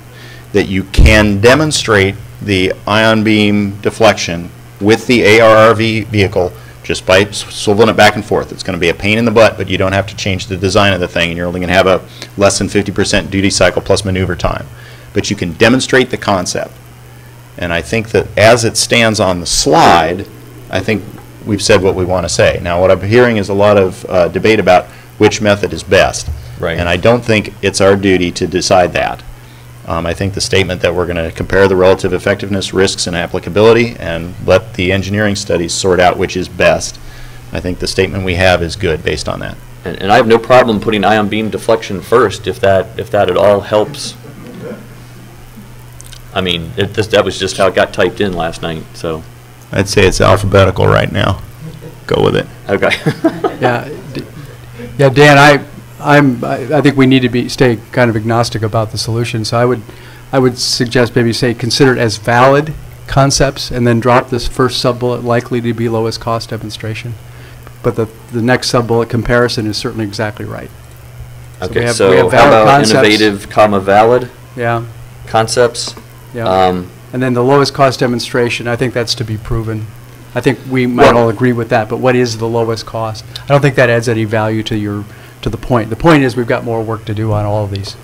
S7: that you can demonstrate the ion beam deflection with the ARRV vehicle just by swiveling it back and forth. It's going to be a pain in the butt, but you don't have to change the design of the thing, and you're only going to have a less than 50% duty cycle plus maneuver time. But you can demonstrate the concept. And I think that as it stands on the slide, I think we've said what we want to say. Now, what I'm hearing is a lot of debate about which method is best.
S1: Right.
S7: And I don't think it's our duty to decide that. I think the statement that we're going to compare the relative effectiveness, risks, and applicability and let the engineering studies sort out which is best, I think the statement we have is good based on that.
S1: And I have no problem putting ion beam deflection first if that at all helps. I mean, that was just how it got typed in last night, so.
S7: I'd say it's alphabetical right now. Go with it.
S1: Okay.
S12: Yeah, Dan, I think we need to stay kind of agnostic about the solution. So I would suggest maybe consider it as valid concepts and then drop this first sub-bullet, likely to be lowest cost demonstration. But the next sub-bullet comparison is certainly exactly right.
S1: Okay,
S12: so we have
S1: how
S12: valid
S1: about
S12: concepts.
S1: innovative, valid
S12: Yeah,
S1: concepts?
S12: yeah. And then the lowest cost demonstration, I think that's to be proven. I think we might all agree with that, but what is the lowest cost? I don't think that adds any value to the point. The point is we've got more work to do on all of these.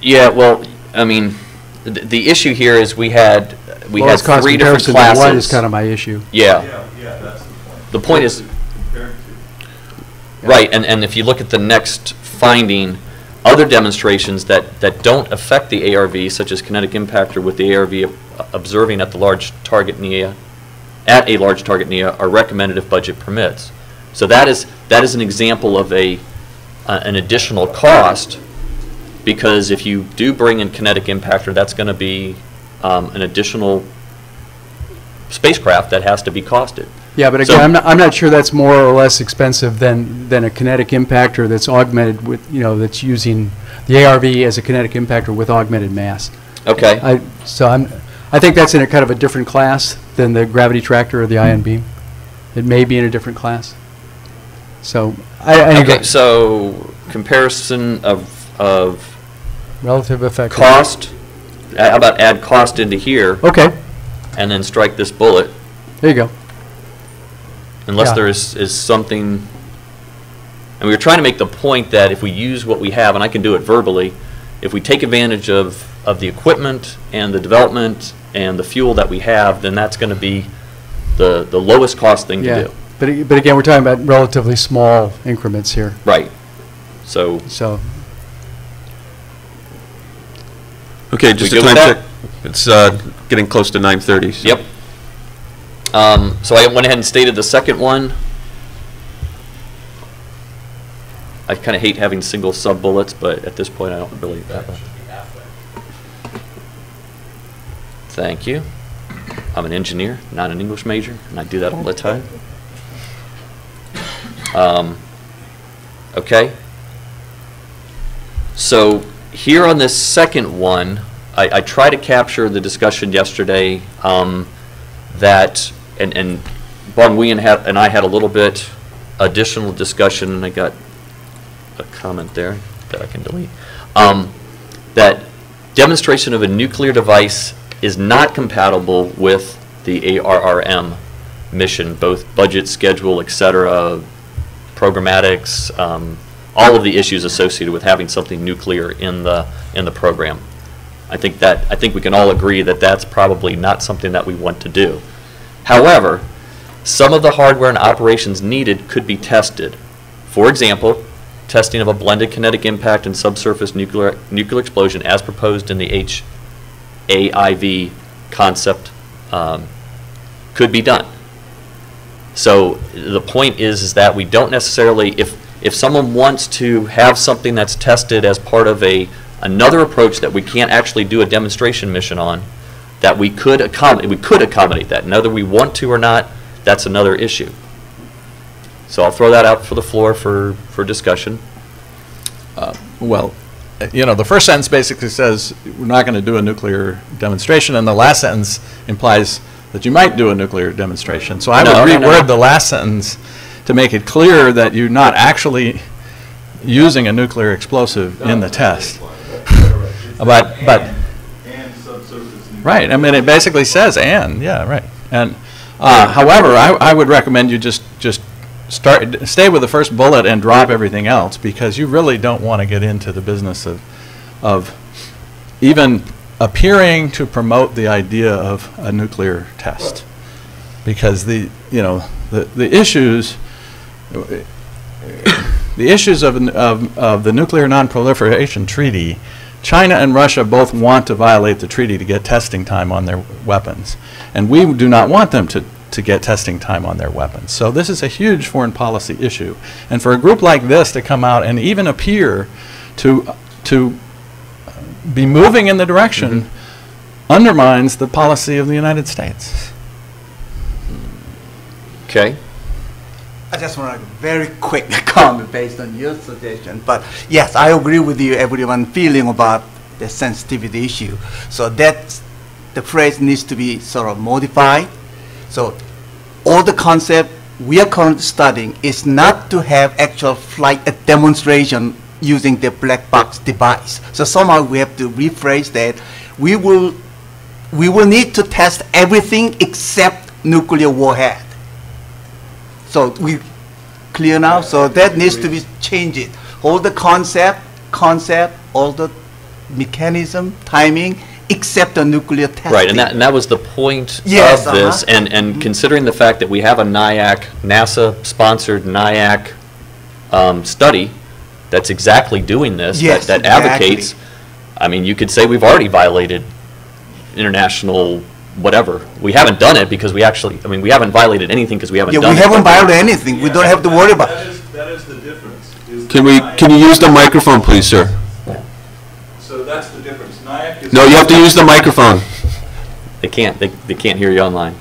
S1: Yeah, well, I mean, the issue here is we had
S12: Lowest cost
S1: three different
S12: comparison to
S1: classes.
S12: what is kind of my issue.
S1: Yeah.
S3: Yeah, that's the point.
S1: The point is, right, and if you look at the next finding, other demonstrations that don't affect the ARV, such as kinetic impactor with the ARV observing at the large target NEA, at a large target NEA, are recommended if budget permits. So that is an example of an additional cost, because if you do bring in kinetic impactor, that's going to be an additional spacecraft that has to be costed.
S12: Yeah, but again, I'm not sure that's more or less expensive than a kinetic impactor that's augmented with, that's using the ARV as a kinetic impactor with augmented mass.
S1: Okay.
S12: I think that's in a kind of a different class than the gravity tractor or the ion beam. It may be in a different class. So
S1: okay, so comparison of
S12: relative effect
S1: cost. How about add cost into here?
S12: Okay.
S1: And then strike this bullet.
S12: There you go.
S1: Unless there is something, and we were trying to make the point that if we use what we have, and I can do it verbally, if we take advantage of the equipment and the development and the fuel that we have, then that's going to be the lowest cost thing to do.
S12: But again, we're talking about relatively small increments here.
S1: Right. So.
S6: Okay, just a time check. It's getting close to 9:30. So.
S1: Yep. So I went ahead and stated the second one. I kind of hate having single sub-bullets, but at this point I don't really. Thank you. I'm an engineer, not an English major, and I do that all the time. Okay. So here on this second one, I try to capture the discussion yesterday that, and Bon Wee and I had a little bit additional discussion, and I got a comment there that I can delete, that demonstration of a nuclear device is not compatible with the ARRM mission, both budget, schedule, etc., programmatics, all of the issues associated with having something nuclear in the program. I think we can all agree that that's probably not something that we want to do. However, some of the hardware and operations needed could be tested. For example, testing of a blended kinetic impact and subsurface nuclear explosion as proposed in the HAIV concept could be done. So the point is that we don't necessarily, if someone wants to have something that's tested as part of another approach that we can't actually do a demonstration mission on, that we could accommodate that. Whether we want to or not, that's another issue. So I'll throw that out for the floor for discussion.
S2: Well, the first sentence basically says we're not going to do a nuclear demonstration, and the last sentence implies that you might do a nuclear demonstration. So I would reword the last sentence to make it clear that you're not actually using a nuclear explosive in the test. But right, I mean, it basically says and, yeah, right. And however, I would recommend you just stay with the first bullet and drop everything else, because you really don't want to get into the business of even appearing to promote the idea of a nuclear test, because the issues of the Nuclear Non-Proliferation Treaty, China and Russia both want to violate the treaty to get testing time on their weapons, and we do not want them to get testing time on their weapons. So this is a huge foreign policy issue, and for a group like this to come out and even appear to be moving in the direction undermines the policy of the United States.
S1: Okay.
S5: I just want a very quick comment based on your suggestion. But yes, I agree with you, everyone feeling about the sensitivity issue. So that's, the phrase needs to be sort of modified. So all the concept we are currently studying is not to have actual flight demonstration using the black box device. So somehow we have to rephrase that. We will need to test everything except nuclear warhead. So we clear now? So that needs to be changed. All the concept, all the mechanism, timing, except the nuclear testing.
S1: Right, and that was the point
S5: Yes,
S1: of this,
S5: uh-huh.
S1: and considering the fact that we have a NIAC, NASA-sponsored NIAC study that's exactly doing this,
S5: Yes,
S1: that
S5: exactly.
S1: advocates, I mean, you could say we've already violated international whatever. We haven't done it because we actually, I mean, we haven't violated anything because we haven't
S5: Yeah,
S1: done it.
S5: we haven't violated anything. We don't have to worry about.
S3: That is the difference.
S6: Can you use the microphone, please, sir?
S3: So that's the difference. NIAC is.
S6: No, you have to use the microphone.
S1: They can't hear you online.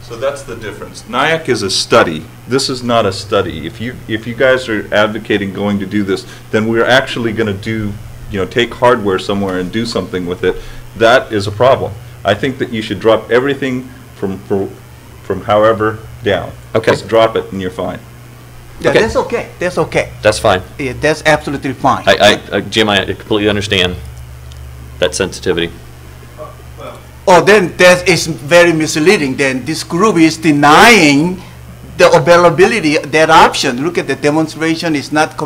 S2: So that's the difference. NIAC is a study. This is not a study. If you guys are advocating going to do this, then we're actually going to take hardware somewhere and do something with it. That is a problem. I think that you should drop everything from however down.
S1: Okay.
S2: Just drop it and you're fine.
S5: Yeah,
S1: Okay.
S5: that's okay. That's okay.
S1: That's fine.
S5: Yeah, that's absolutely fine.
S1: Jim, I completely understand that sensitivity.
S5: Oh, then that is very misleading. Then this group is denying the availability, that option. Look at the demonstration is not,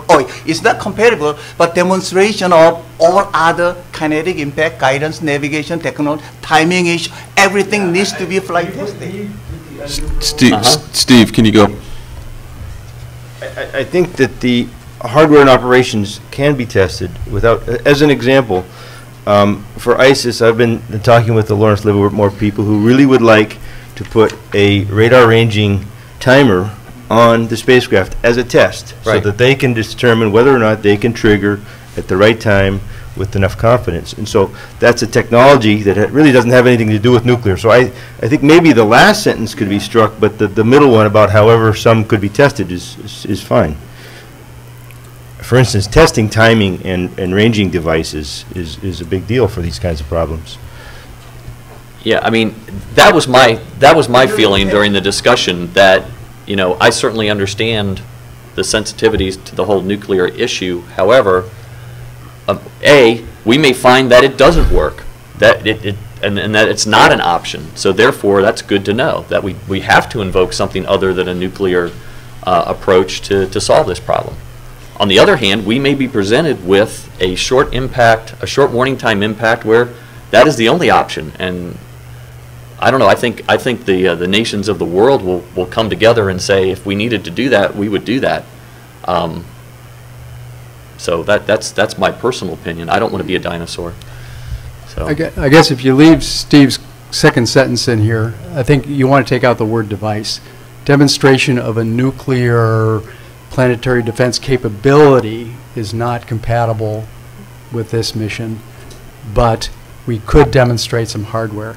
S5: it's not comparable, but demonstration of all other kinetic impact, guidance, navigation, technology, timing issue, everything needs to be flight tested.
S6: Steve, can you go?
S4: I think that the hardware and operations can be tested without, as an example, for ISIS, I've been talking with the Lawrence Livermore people who really would like to put a radar ranging timer on the spacecraft as a test, so
S1: Right.
S4: that they can determine whether or not they can trigger at the right time with enough confidence. And so that's a technology that really doesn't have anything to do with nuclear. So I think maybe the last sentence could be struck, but the middle one about however some could be tested is fine. For instance, testing timing and ranging devices is a big deal for these kinds of problems.
S1: Yeah, I mean, that was my feeling during the discussion, that, I certainly understand the sensitivities to the whole nuclear issue. However, we may find that it doesn't work, that and that it's not an option. So therefore, that's good to know, that we have to invoke something other than a nuclear approach to solve this problem. On the other hand, we may be presented with a short warning time impact where that is the only option. And I don't know, I think the nations of the world will come together and say, if we needed to do that, we would do that. So that's my personal opinion. I don't want to be a dinosaur. So
S12: I guess if you leave Steve's second sentence in here, I think you want to take out the word device. Demonstration of a nuclear planetary defense capability is not compatible with this mission, but we could demonstrate some hardware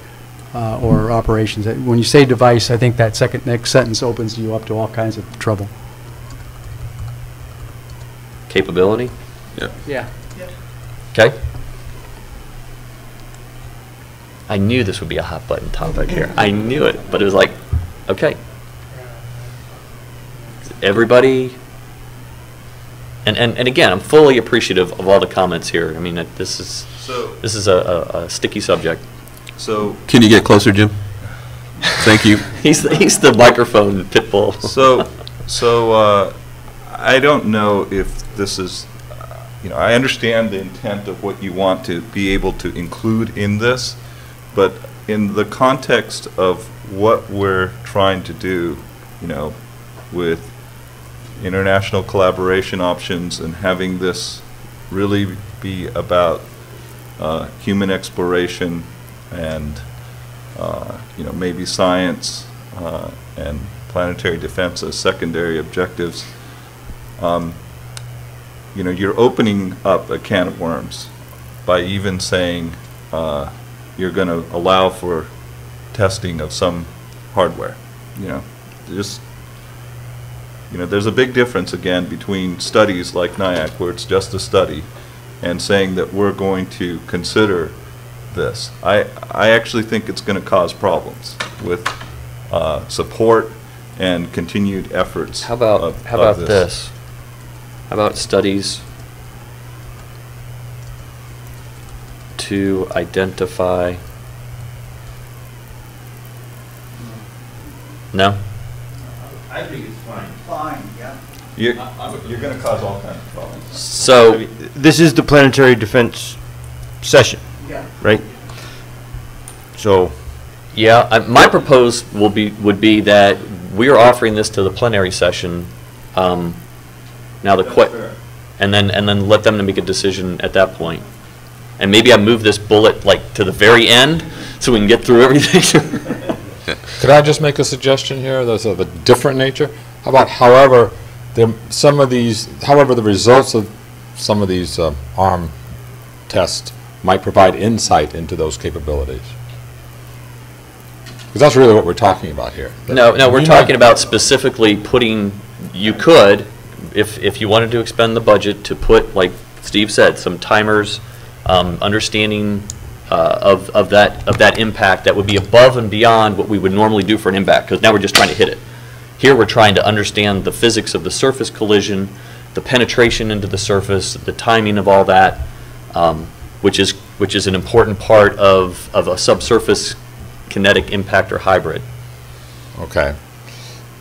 S12: or operations. When you say device, I think that next sentence opens you up to all kinds of trouble.
S1: capability?
S12: Yeah.
S1: Okay. I knew this would be a hot button topic here. I knew it, but it was like, okay. Everybody, and again, I'm fully appreciative of all the comments here. I mean, this is a sticky subject.
S2: So
S6: Can you get closer, Jim? Thank you.
S1: He's the microphone pit bull.
S2: So I don't know if this is, I understand the intent of what you want to be able to include in this, but in the context of what we're trying to do, with international collaboration options and having this really be about human exploration and maybe science and planetary defense as secondary objectives, you're opening up a can of worms by even saying you're going to allow for testing of some hardware. There's a big difference, again, between studies like NIAC, where it's just a study, and saying that we're going to consider this. I actually think it's going to cause problems with support and continued efforts.
S1: How about this? How about studies to identify? No?
S9: I think it's fine.
S5: Fine, yeah.
S2: You're going to cause all kinds of problems.
S1: So,
S4: This is the planetary defense session, right? So,
S1: Yeah, my propose would be that we are offering this to the plenary session. Now and then let them make a decision at that point. And maybe I move this bullet like to the very end so we can get through everything.
S11: Could I just make a suggestion here that's of a different nature? How about however the results of some of these ARM tests might provide insight into those capabilities? Because that's really what we're talking about here.
S1: No, we're talking about specifically putting, you could, if you wanted to expend the budget, to put, like Steve said, some timers, understanding of that impact that would be above and beyond what we would normally do for an impact, because now we're just trying to hit it. Here we're trying to understand the physics of the surface collision, the penetration into the surface, the timing of all that, which is an important part of a subsurface kinetic impact or hybrid.
S11: Okay.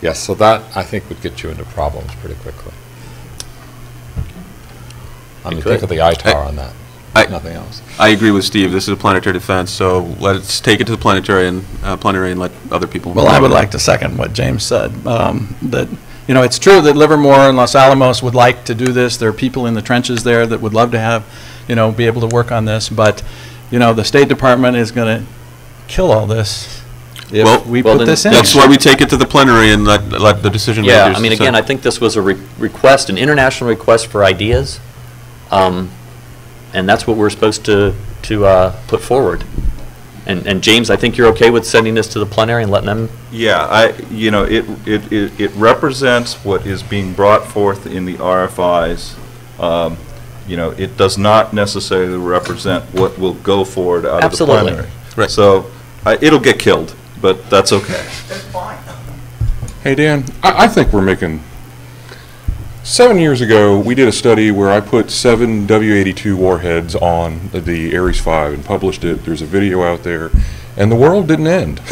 S11: Yes, so that, I think, would get you into problems pretty quickly. I mean, think of the ITAR on that, nothing else.
S6: I agree with Steve. This is a planetary defense, so let's take it to the planetary and let other people.
S2: Well, I would like to second what James said, that, you know, it's true that Livermore and Los Alamos would like to do this. There are people in the trenches there that would love to have, you know, be able to work on this, but, you know, the State Department is going to kill all this if we put this in.
S6: That's why we take it to the plenary and let the decision makers.
S1: Yeah, I mean, again, I think this was a request, an international request for ideas, and that's what we're supposed to put forward. And James, I think you're okay with sending this to the plenary and letting them.
S13: Yeah, you know, it represents what is being brought forth in the RFIs. You know, it does not necessarily represent what will go forward out of the plenary.
S6: Right.
S13: So it'll get killed, but that's okay.
S5: That's fine.
S11: Hey, Dan, I think we're making... 7 years ago, we did a study where I put 7 W-82 warheads on the Ares 5 and published it. There's a video out there, and the world didn't end.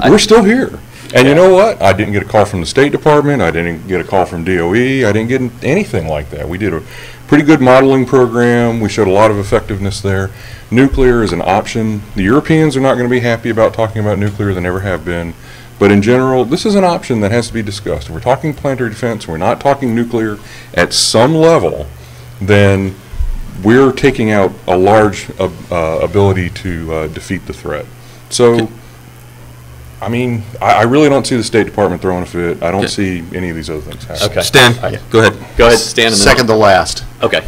S11: We're still here. And you know what? I didn't get a call from the State Department. I didn't get a call from DOE. I didn't get anything like that. We did a pretty good modeling program. We showed a lot of effectiveness there. Nuclear is an option. The Europeans are not going to be happy about talking about nuclear. They never have been. But in general, this is an option that has to be discussed. If we're talking planetary defense, we're not talking nuclear at some level, then we're taking out a large ability to defeat the threat. So, I mean, I really don't see the State Department throwing a fit. I don't see any of these other things happening.
S1: Okay.
S6: Stan, go ahead.
S1: Go ahead, Stan.
S7: Second to last.
S1: Okay.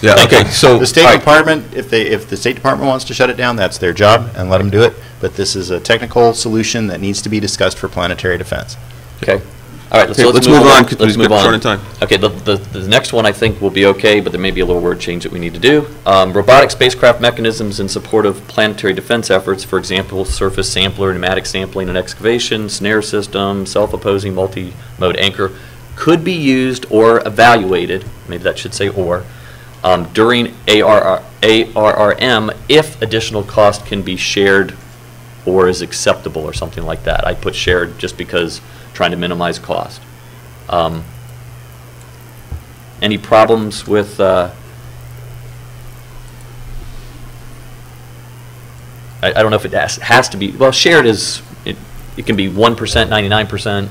S6: Yeah. Okay. So
S7: the State Department, if the State Department wants to shut it down, that's their job, and let them do it. But this is a technical solution that needs to be discussed for planetary defense.
S1: Okay. All right. So
S6: let's move on.
S1: Let's move on.
S6: Short in time.
S1: Okay. The next one I think will be okay, but there may be a little word change that we need to do. Robotic spacecraft mechanisms in support of planetary defense efforts. For example, surface sampler, pneumatic sampling and excavation, snare system, self-opposing multi-mode anchor could be used or evaluated. Maybe that should say or. During ARRM if additional cost can be shared or is acceptable or something like that. I put shared just because trying to minimize cost. Any problems with I don't know if it has to be, well, shared is, it can be 1%, 99%.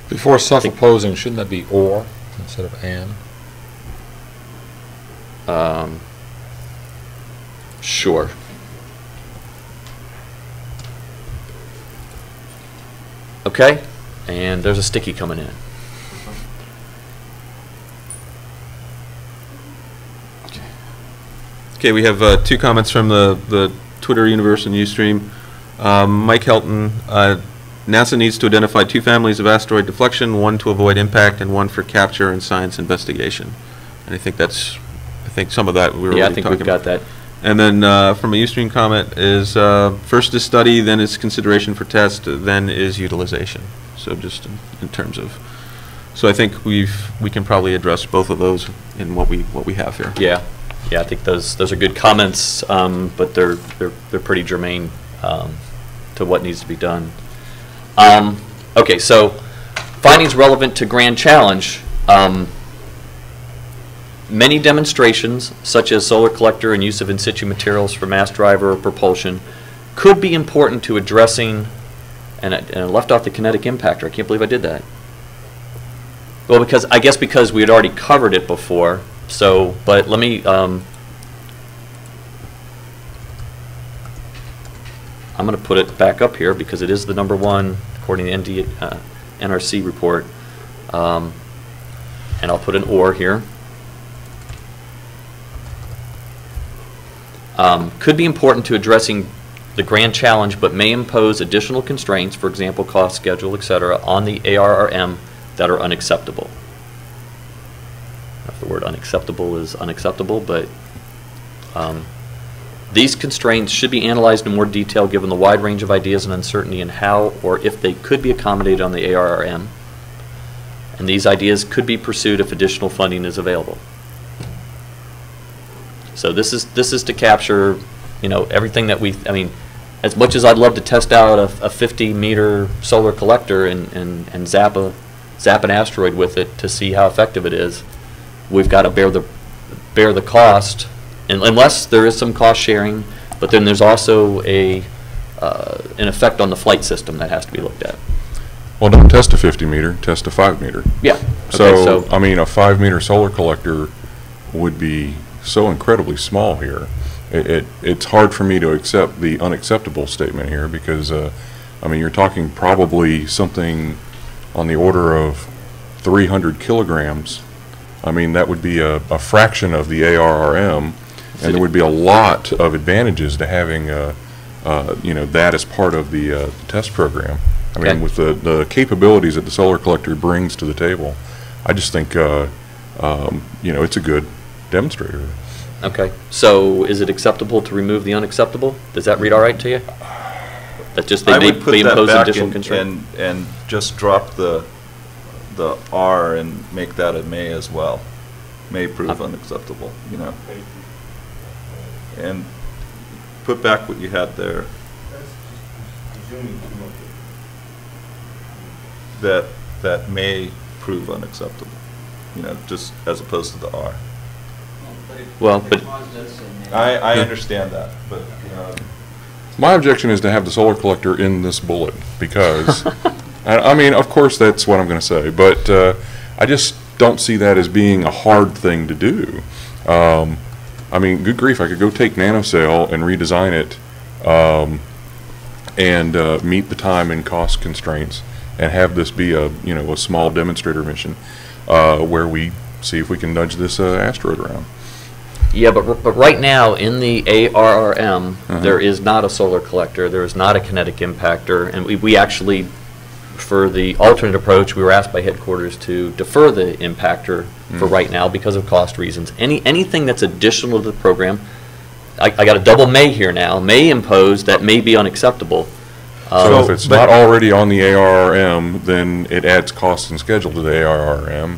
S11: Before self-opposing, shouldn't that be or instead of and?
S1: Sure. Okay, and there's a sticky coming in.
S6: Okay, we have 2 comments from the Twitter universe and Ustream. Mike Helton, NASA needs to identify 2 families of asteroid deflection, one to avoid impact and one for capture and science investigation. And I think some of that we were
S1: yeah,
S6: already
S1: I think
S6: talking
S1: we've got
S6: about.
S1: that.
S6: And then from a Ustream comment is first is study, then is consideration for test, then is utilization. So just in terms of, so I think we can probably address both of those in what we have here.
S1: Yeah, I think those are good comments, but they're pretty germane to what needs to be done. Okay, so findings relevant to Grand Challenge. Many demonstrations, such as solar collector and use of in situ materials for mass driver or propulsion, could be important to addressing, and I left off the kinetic impactor. I can't believe I did that. Well, because we had already covered it before. So, but let me. I'm going to put it back up here because it is the number one according to the NRC report, and I'll put an or here. Could be important to addressing the grand challenge, but may impose additional constraints, for example, cost, schedule, etc., on the ARRM that are unacceptable. If the word unacceptable is unacceptable, but these constraints should be analyzed in more detail given the wide range of ideas and uncertainty in how or if they could be accommodated on the ARRM. And these ideas could be pursued if additional funding is available. So this is to capture, you know, everything that I mean, as much as I'd love to test out a 50-meter solar collector and zap an asteroid with it to see how effective it is, we've got to bear the cost, and unless there is some cost sharing. But then there's also an effect on the flight system that has to be looked at.
S14: Well, don't test a 50-meter, test a 5-meter.
S1: Yeah.
S14: So, I mean, a 5-meter solar collector would be so incredibly small here. It's hard for me to accept the unacceptable statement here because, I mean, you're talking probably something on the order of 300 kilograms. I mean, that would be a fraction of the ARRM, and there would be a lot of advantages to having, you know, that as part of the test program. I mean, with the capabilities that the solar collector brings to the table, I just think, you know, it's a good demonstrator.
S1: Okay. So is it acceptable to remove the unacceptable? Does that read all right to you? That just they impose additional constraint?
S13: And just drop the R and make that a may as well. May prove unacceptable, you know. And put back what you had there. That may prove unacceptable, you know, just as opposed to the R.
S1: Well, but
S13: I understand that, but you know.
S14: My objection is to have the solar collector in this bullet because, I mean, of course that's what I'm going to say, but I just don't see that as being a hard thing to do. I mean, good grief, I could go take NanoCell and redesign it and meet the time and cost constraints and have this be a, you know, a small demonstrator mission where we see if we can nudge this asteroid around.
S1: Yeah, but right now in the ARRM, there is not a solar collector, there is not a kinetic impactor, and we actually, for the alternate approach, we were asked by headquarters to defer the impactor for right now because of cost reasons. Anything that's additional to the program, I got a double may here now, may impose that may be unacceptable.
S14: So if it's not already on the ARRM, then it adds cost and schedule to the ARRM.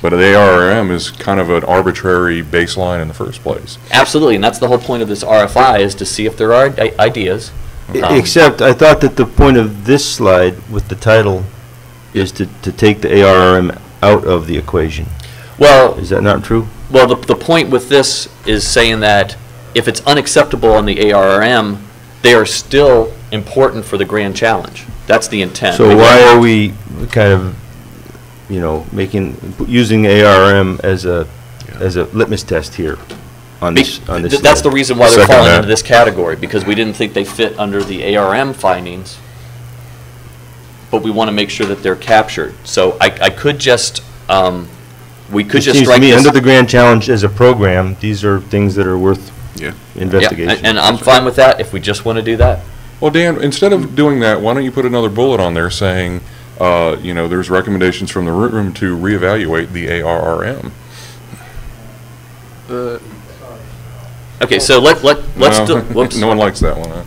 S14: But the ARRM is kind of an arbitrary baseline in the first place.
S1: Absolutely, and that's the whole point of this RFI, is to see if there are ideas.
S4: Except I thought that the point of this slide with the title is to take the ARRM out of the equation.
S1: Well,
S4: is that not true?
S1: Well, the point with this is saying that if it's unacceptable on the ARRM, they are still important for the grand challenge. That's the intent.
S4: So why are we kind of, you know, using the ARRM as a litmus test here on this
S1: That's
S4: slide?
S1: the reason why they're falling into this category, because we didn't think they fit under the ARM findings, but we want to make sure that they're captured. So I could just we could just strike this
S4: under the grand challenge as a program. These are things that are worth investigation.
S1: Yeah, and I'm fine with that if we just want to do that.
S14: Well, Dan, instead of doing that, why don't you put another bullet on there saying, you know, there's recommendations from the root room to reevaluate the ARRM.
S1: Okay, so let's do. Whoops.
S14: No one likes that one. Huh?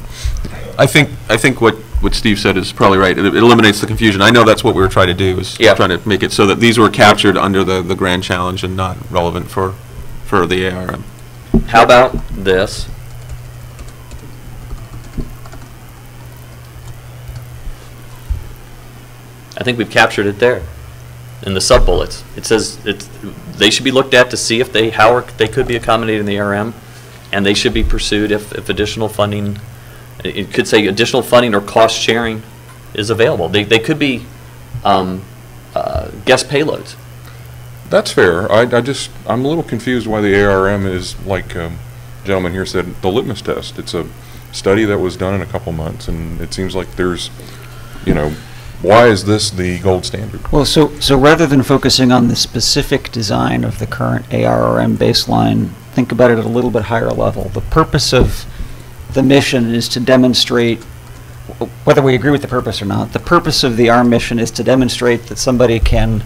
S6: I think what Steve said is probably right. It eliminates the confusion. I know that's what we were trying to do, is trying to make it so that these were captured under the grand challenge and not relevant for the ARM.
S1: How about this? I think we've captured it there. in the sub-bullets. It says they should be looked at to see if they could be accommodated in the ARM, and they should be pursued if additional funding, it could say additional funding or cost sharing is available. They could be guest payloads.
S14: That's fair. I'm a little confused why the ARM is, like gentleman here said, the litmus test. It's a study that was done in a couple months, and it seems like there's, why is this the gold standard?
S15: Well, so rather than focusing on the specific design of the current ARRM baseline, think about it at a little bit higher level. The purpose of the mission is to demonstrate, whether we agree with the purpose or not, the purpose of the ARM mission is to demonstrate that somebody can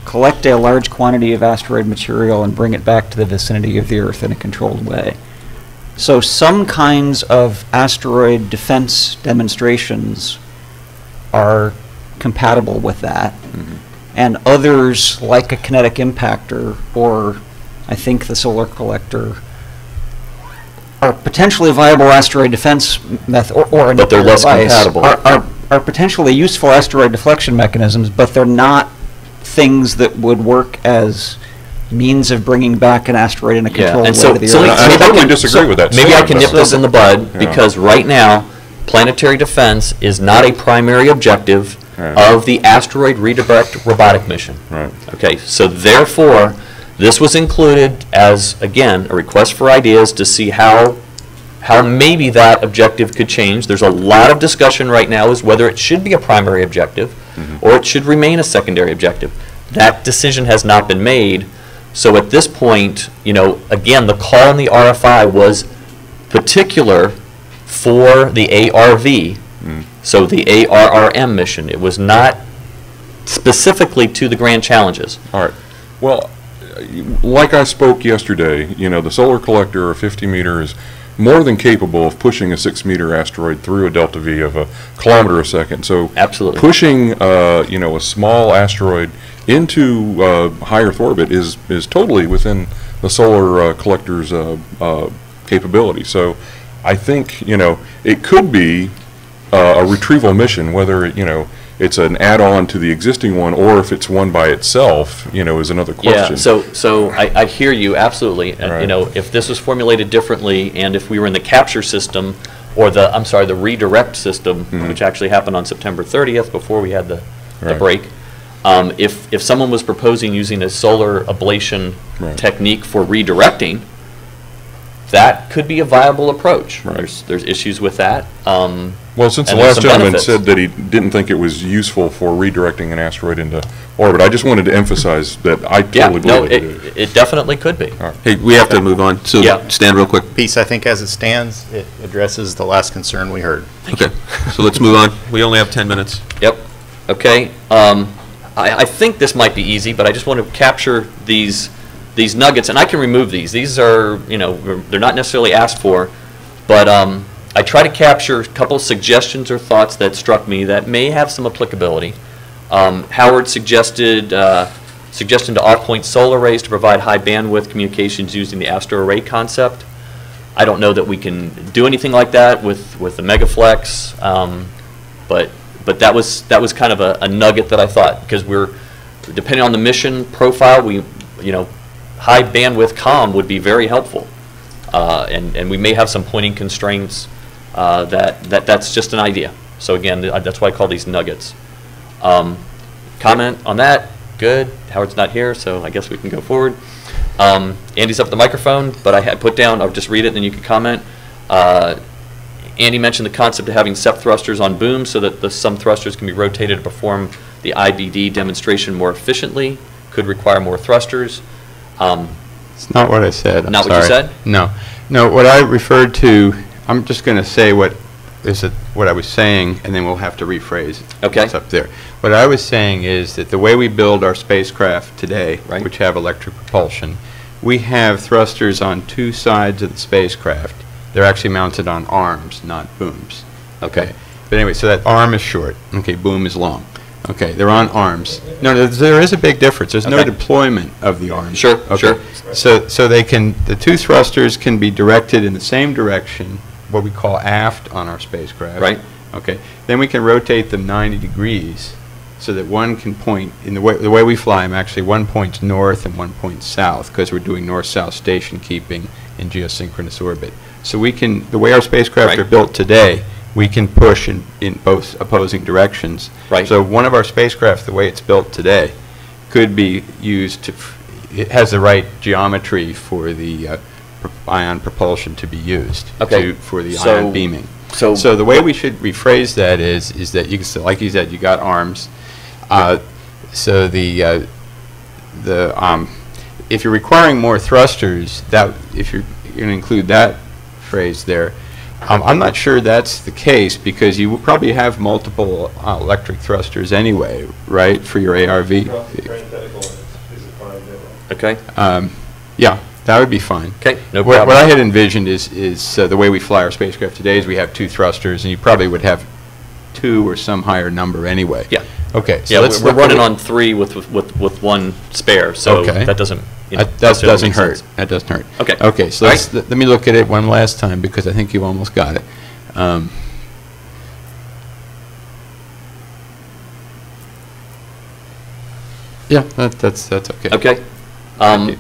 S15: collect a large quantity of asteroid material and bring it back to the vicinity of the Earth in a controlled way. So some kinds of asteroid defense demonstrations are compatible with that, and others, like a kinetic impactor or I think the solar collector, are potentially viable asteroid defense method, or
S1: but they're less compatible.
S15: Are potentially useful asteroid deflection mechanisms, but they're not things that would work as means of bringing back an asteroid in a controlled way to the Earth.
S14: I totally disagree with that.
S1: Maybe I can nip this in the bud, because right now, planetary defense is not a primary objective of the asteroid redirect robotic mission.
S14: Right.
S1: Okay, so therefore, this was included as, again, a request for ideas to see how maybe that objective could change. There's a lot of discussion right now as whether it should be a primary objective or it should remain a secondary objective. That decision has not been made. So at this point, again, the call in the RFI was particular for the ARV, so the ARRM mission. It was not specifically to the grand challenges.
S14: All right. Well, like I spoke yesterday, the solar collector, a 50 meter, is more than capable of pushing a 6-meter asteroid through a delta V of a kilometer a second. So
S1: absolutely,
S14: pushing a small asteroid into high Earth orbit is totally within the solar collector's capability. So I think it could be a retrieval mission, whether it's an add-on to the existing one or if it's one by itself, is another question.
S1: Yeah. So I hear you absolutely.
S14: Right.
S1: If this was formulated differently, and if we were in the capture system or the redirect system, which actually happened on September 30th before we had the break. If someone was proposing using a solar ablation technique for redirecting, that could be a viable approach. There's issues with that.
S14: Well, since the last gentleman said that he didn't think it was useful for redirecting an asteroid into orbit, I just wanted to emphasize that I totally believe
S1: it definitely could be.
S6: Right. Hey, we have to move on, so stand real quick.
S7: Piece, I think as it stands, it addresses the last concern we heard.
S6: Okay, so let's move on. We only have 10 minutes.
S1: Yep. Okay. I think this might be easy, but I just want to capture these nuggets, and I can remove these. These are, they're not necessarily asked for, but I try to capture a couple of suggestions or thoughts that struck me that may have some applicability. Howard suggested suggestion to off-point solar arrays to provide high bandwidth communications using the astro array concept. I don't know that we can do anything like that with the Megaflex, but that was kind of a nugget that I thought, because we're depending on the mission profile, high bandwidth comm would be very helpful, and we may have some pointing constraints. That's just an idea. So again, that's why I call these nuggets. Comment on that? Good. Howard's not here, so I guess we can go forward. Andy's up at the microphone, but I had put down, I'll just read it and then you can comment. Andy mentioned the concept of having SEP thrusters on booms so that some thrusters can be rotated to perform the IBD demonstration more efficiently. Could require more thrusters.
S16: It's not what I said.
S1: Not what you said?
S16: No. No, what I referred to, I'm just going to say what I was saying, and then we'll have to rephrase it.
S1: Okay.
S16: It's up there. What I was saying is that the way we build our spacecraft today, which have electric propulsion, we have thrusters on two sides of the spacecraft. They're actually mounted on arms, not booms. Okay. But anyway, so that arm is short. Okay, boom is long. Okay, they're on arms. No, there is a big difference. There's no deployment of the arms.
S1: Sure, sure.
S16: So they can, the two thrusters can be directed in the same direction, what we call aft on our spacecraft.
S1: Right.
S16: Okay. Then we can rotate them 90 degrees so that one can point, in the way we fly them, actually one points north and one points south, because we're doing north-south station keeping in geosynchronous orbit. So we can, the way our spacecraft are built today, we can push in both opposing directions.
S1: Right.
S16: So one of our spacecraft, the way it's built today, could be used to, it has the right geometry for the ion propulsion to be used for the ion beaming. So the way we should rephrase that is that you can, like you said, you got arms. So if you're requiring more thrusters, that if you're going to include that phrase there, I'm not sure that's the case, because you will probably have multiple electric thrusters anyway, right, for your ARV.
S1: Okay.
S16: Yeah, that would be fine.
S1: Okay, no
S16: What
S1: problem.
S16: I had envisioned is the way we fly our spacecraft today is we have 2 thrusters, and you probably would have 2 or some higher number anyway.
S1: Yeah.
S16: Okay.
S1: Yeah, we're running on 3 with one spare, so that doesn't.
S16: That doesn't hurt. That doesn't hurt.
S1: Okay.
S16: Okay. So let me look at it one last time, because I think you almost got it. Yeah, that's okay.
S1: Okay.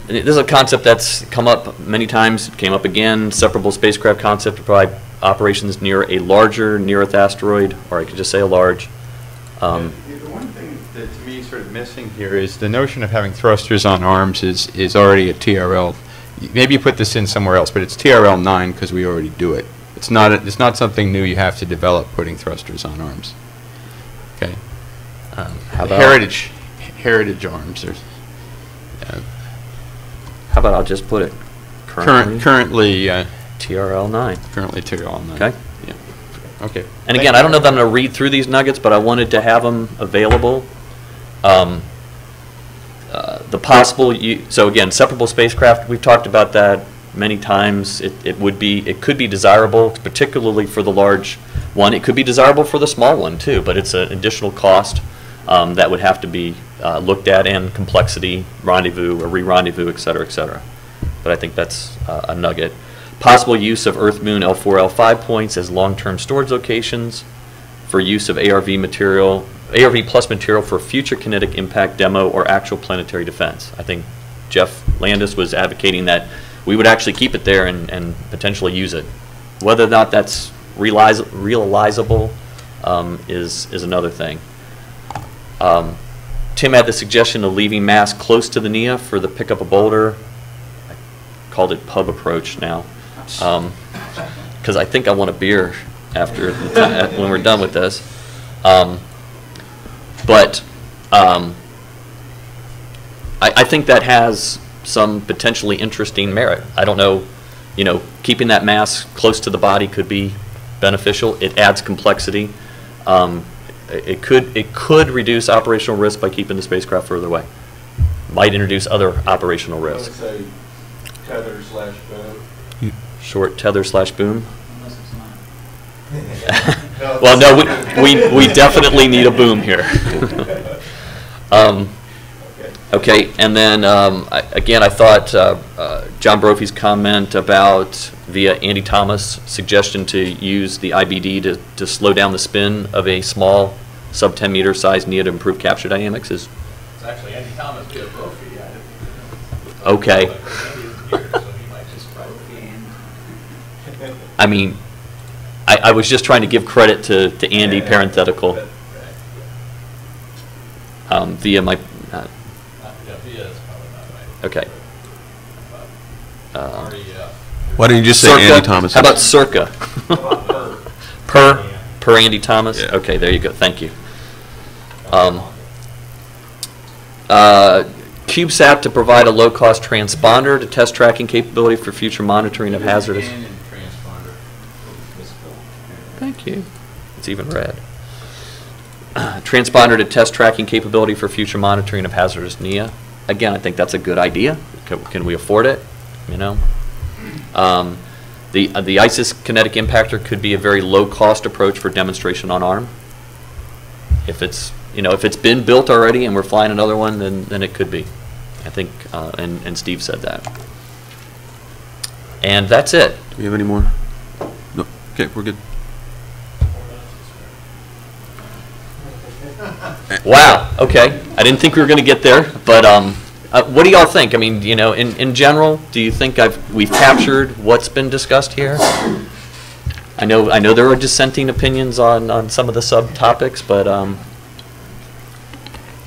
S1: This is a concept that's come up many times. It came up again. Separable spacecraft concept to provide operations near a larger near-Earth asteroid, or I could just say a large.
S16: The one thing that to me is sort of missing here is the notion of having thrusters on arms is already a TRL. Maybe you put this in somewhere else, but it's TRL 9 because we already do it. It's not something new you have to develop, putting thrusters on arms. Okay.
S1: How about
S16: heritage arms?
S1: How about I'll just put it
S16: currently
S1: TRL 9.
S16: Currently TRL 9.
S1: Okay.
S16: Yeah. Okay.
S1: And again, I don't know that I'm going to read through these nuggets, but I wanted to have them available. The possible, so again, separable spacecraft, we've talked about that many times. It could be desirable, particularly for the large one. It could be desirable for the small one too, but it's an additional cost that would have to be looked at, and complexity, rendezvous or re-rendezvous, et cetera, but I think that's a nugget. Possible use of Earth-Moon L4, L5 points as long-term storage locations for use of ARV material, ARV plus material for future kinetic impact demo or actual planetary defense. I think Jeff Landis was advocating that we would actually keep it there and potentially use it. Whether or not that's realizable is another thing. Tim had the suggestion of leaving mass close to the NEA for the pick up a boulder. I called it pub approach now, because I think I want a beer after when we're done with this. But I think that has some potentially interesting merit. I don't know, keeping that mass close to the body could be beneficial. It adds complexity. It could reduce operational risk by keeping the spacecraft further away. Might introduce other operational risk.
S13: I would say tether/boom.
S1: Short tether/boom.
S9: Unless it's not.
S1: Well, no, we definitely need a boom here. Okay, and then again, I thought John Brophy's comment about via Andy Thomas' suggestion to use the IBD to slow down the spin of a small sub 10 meter size NEA to improve capture dynamics is.
S9: It's actually Andy Thomas via Brophy.
S1: Okay. I mean, I was just trying to give credit to Andy, parenthetical, via my. Okay.
S6: Why don't you just say
S1: Circa?
S6: Andy Thomas?
S1: How about circa? Per Andy Thomas?
S6: Yeah.
S1: Okay, there you go. Thank you. CubeSat to provide a low-cost transponder to test tracking capability for future monitoring of hazardous. Thank you. It's even red. Transponder to test tracking capability for future monitoring of hazardous NEA. Again, I think that's a good idea. Can we afford it? The ISIS kinetic impactor could be a very low-cost approach for demonstration on ARM. If it's been built already and we're flying another one, then it could be. I think, and Steve said that. And that's it.
S6: Do we have any more? No. Okay, we're good.
S1: Wow, okay. I didn't think we were going to get there, but what do y'all think? I mean, you know, in general, do you think we've captured what's been discussed here? I know there are dissenting opinions on some of the subtopics, but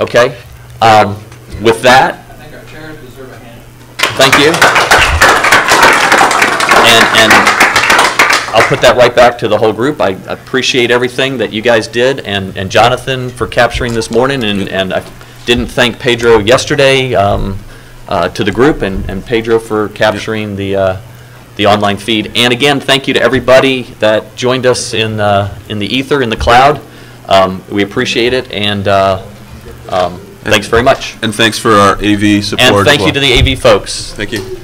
S1: okay. With that,
S9: I think our chairs deserve a hand.
S1: thank you. And I'll put that right back to the whole group. I appreciate everything that you guys did, and Jonathan for capturing this morning, and I didn't thank Pedro yesterday to the group, and Pedro for capturing the online feed. And again, thank you to everybody that joined us in the ether, in the cloud. We appreciate it, and thanks very much.
S6: And thanks for our AV support.
S1: And thank you to the AV folks.
S6: Thank you.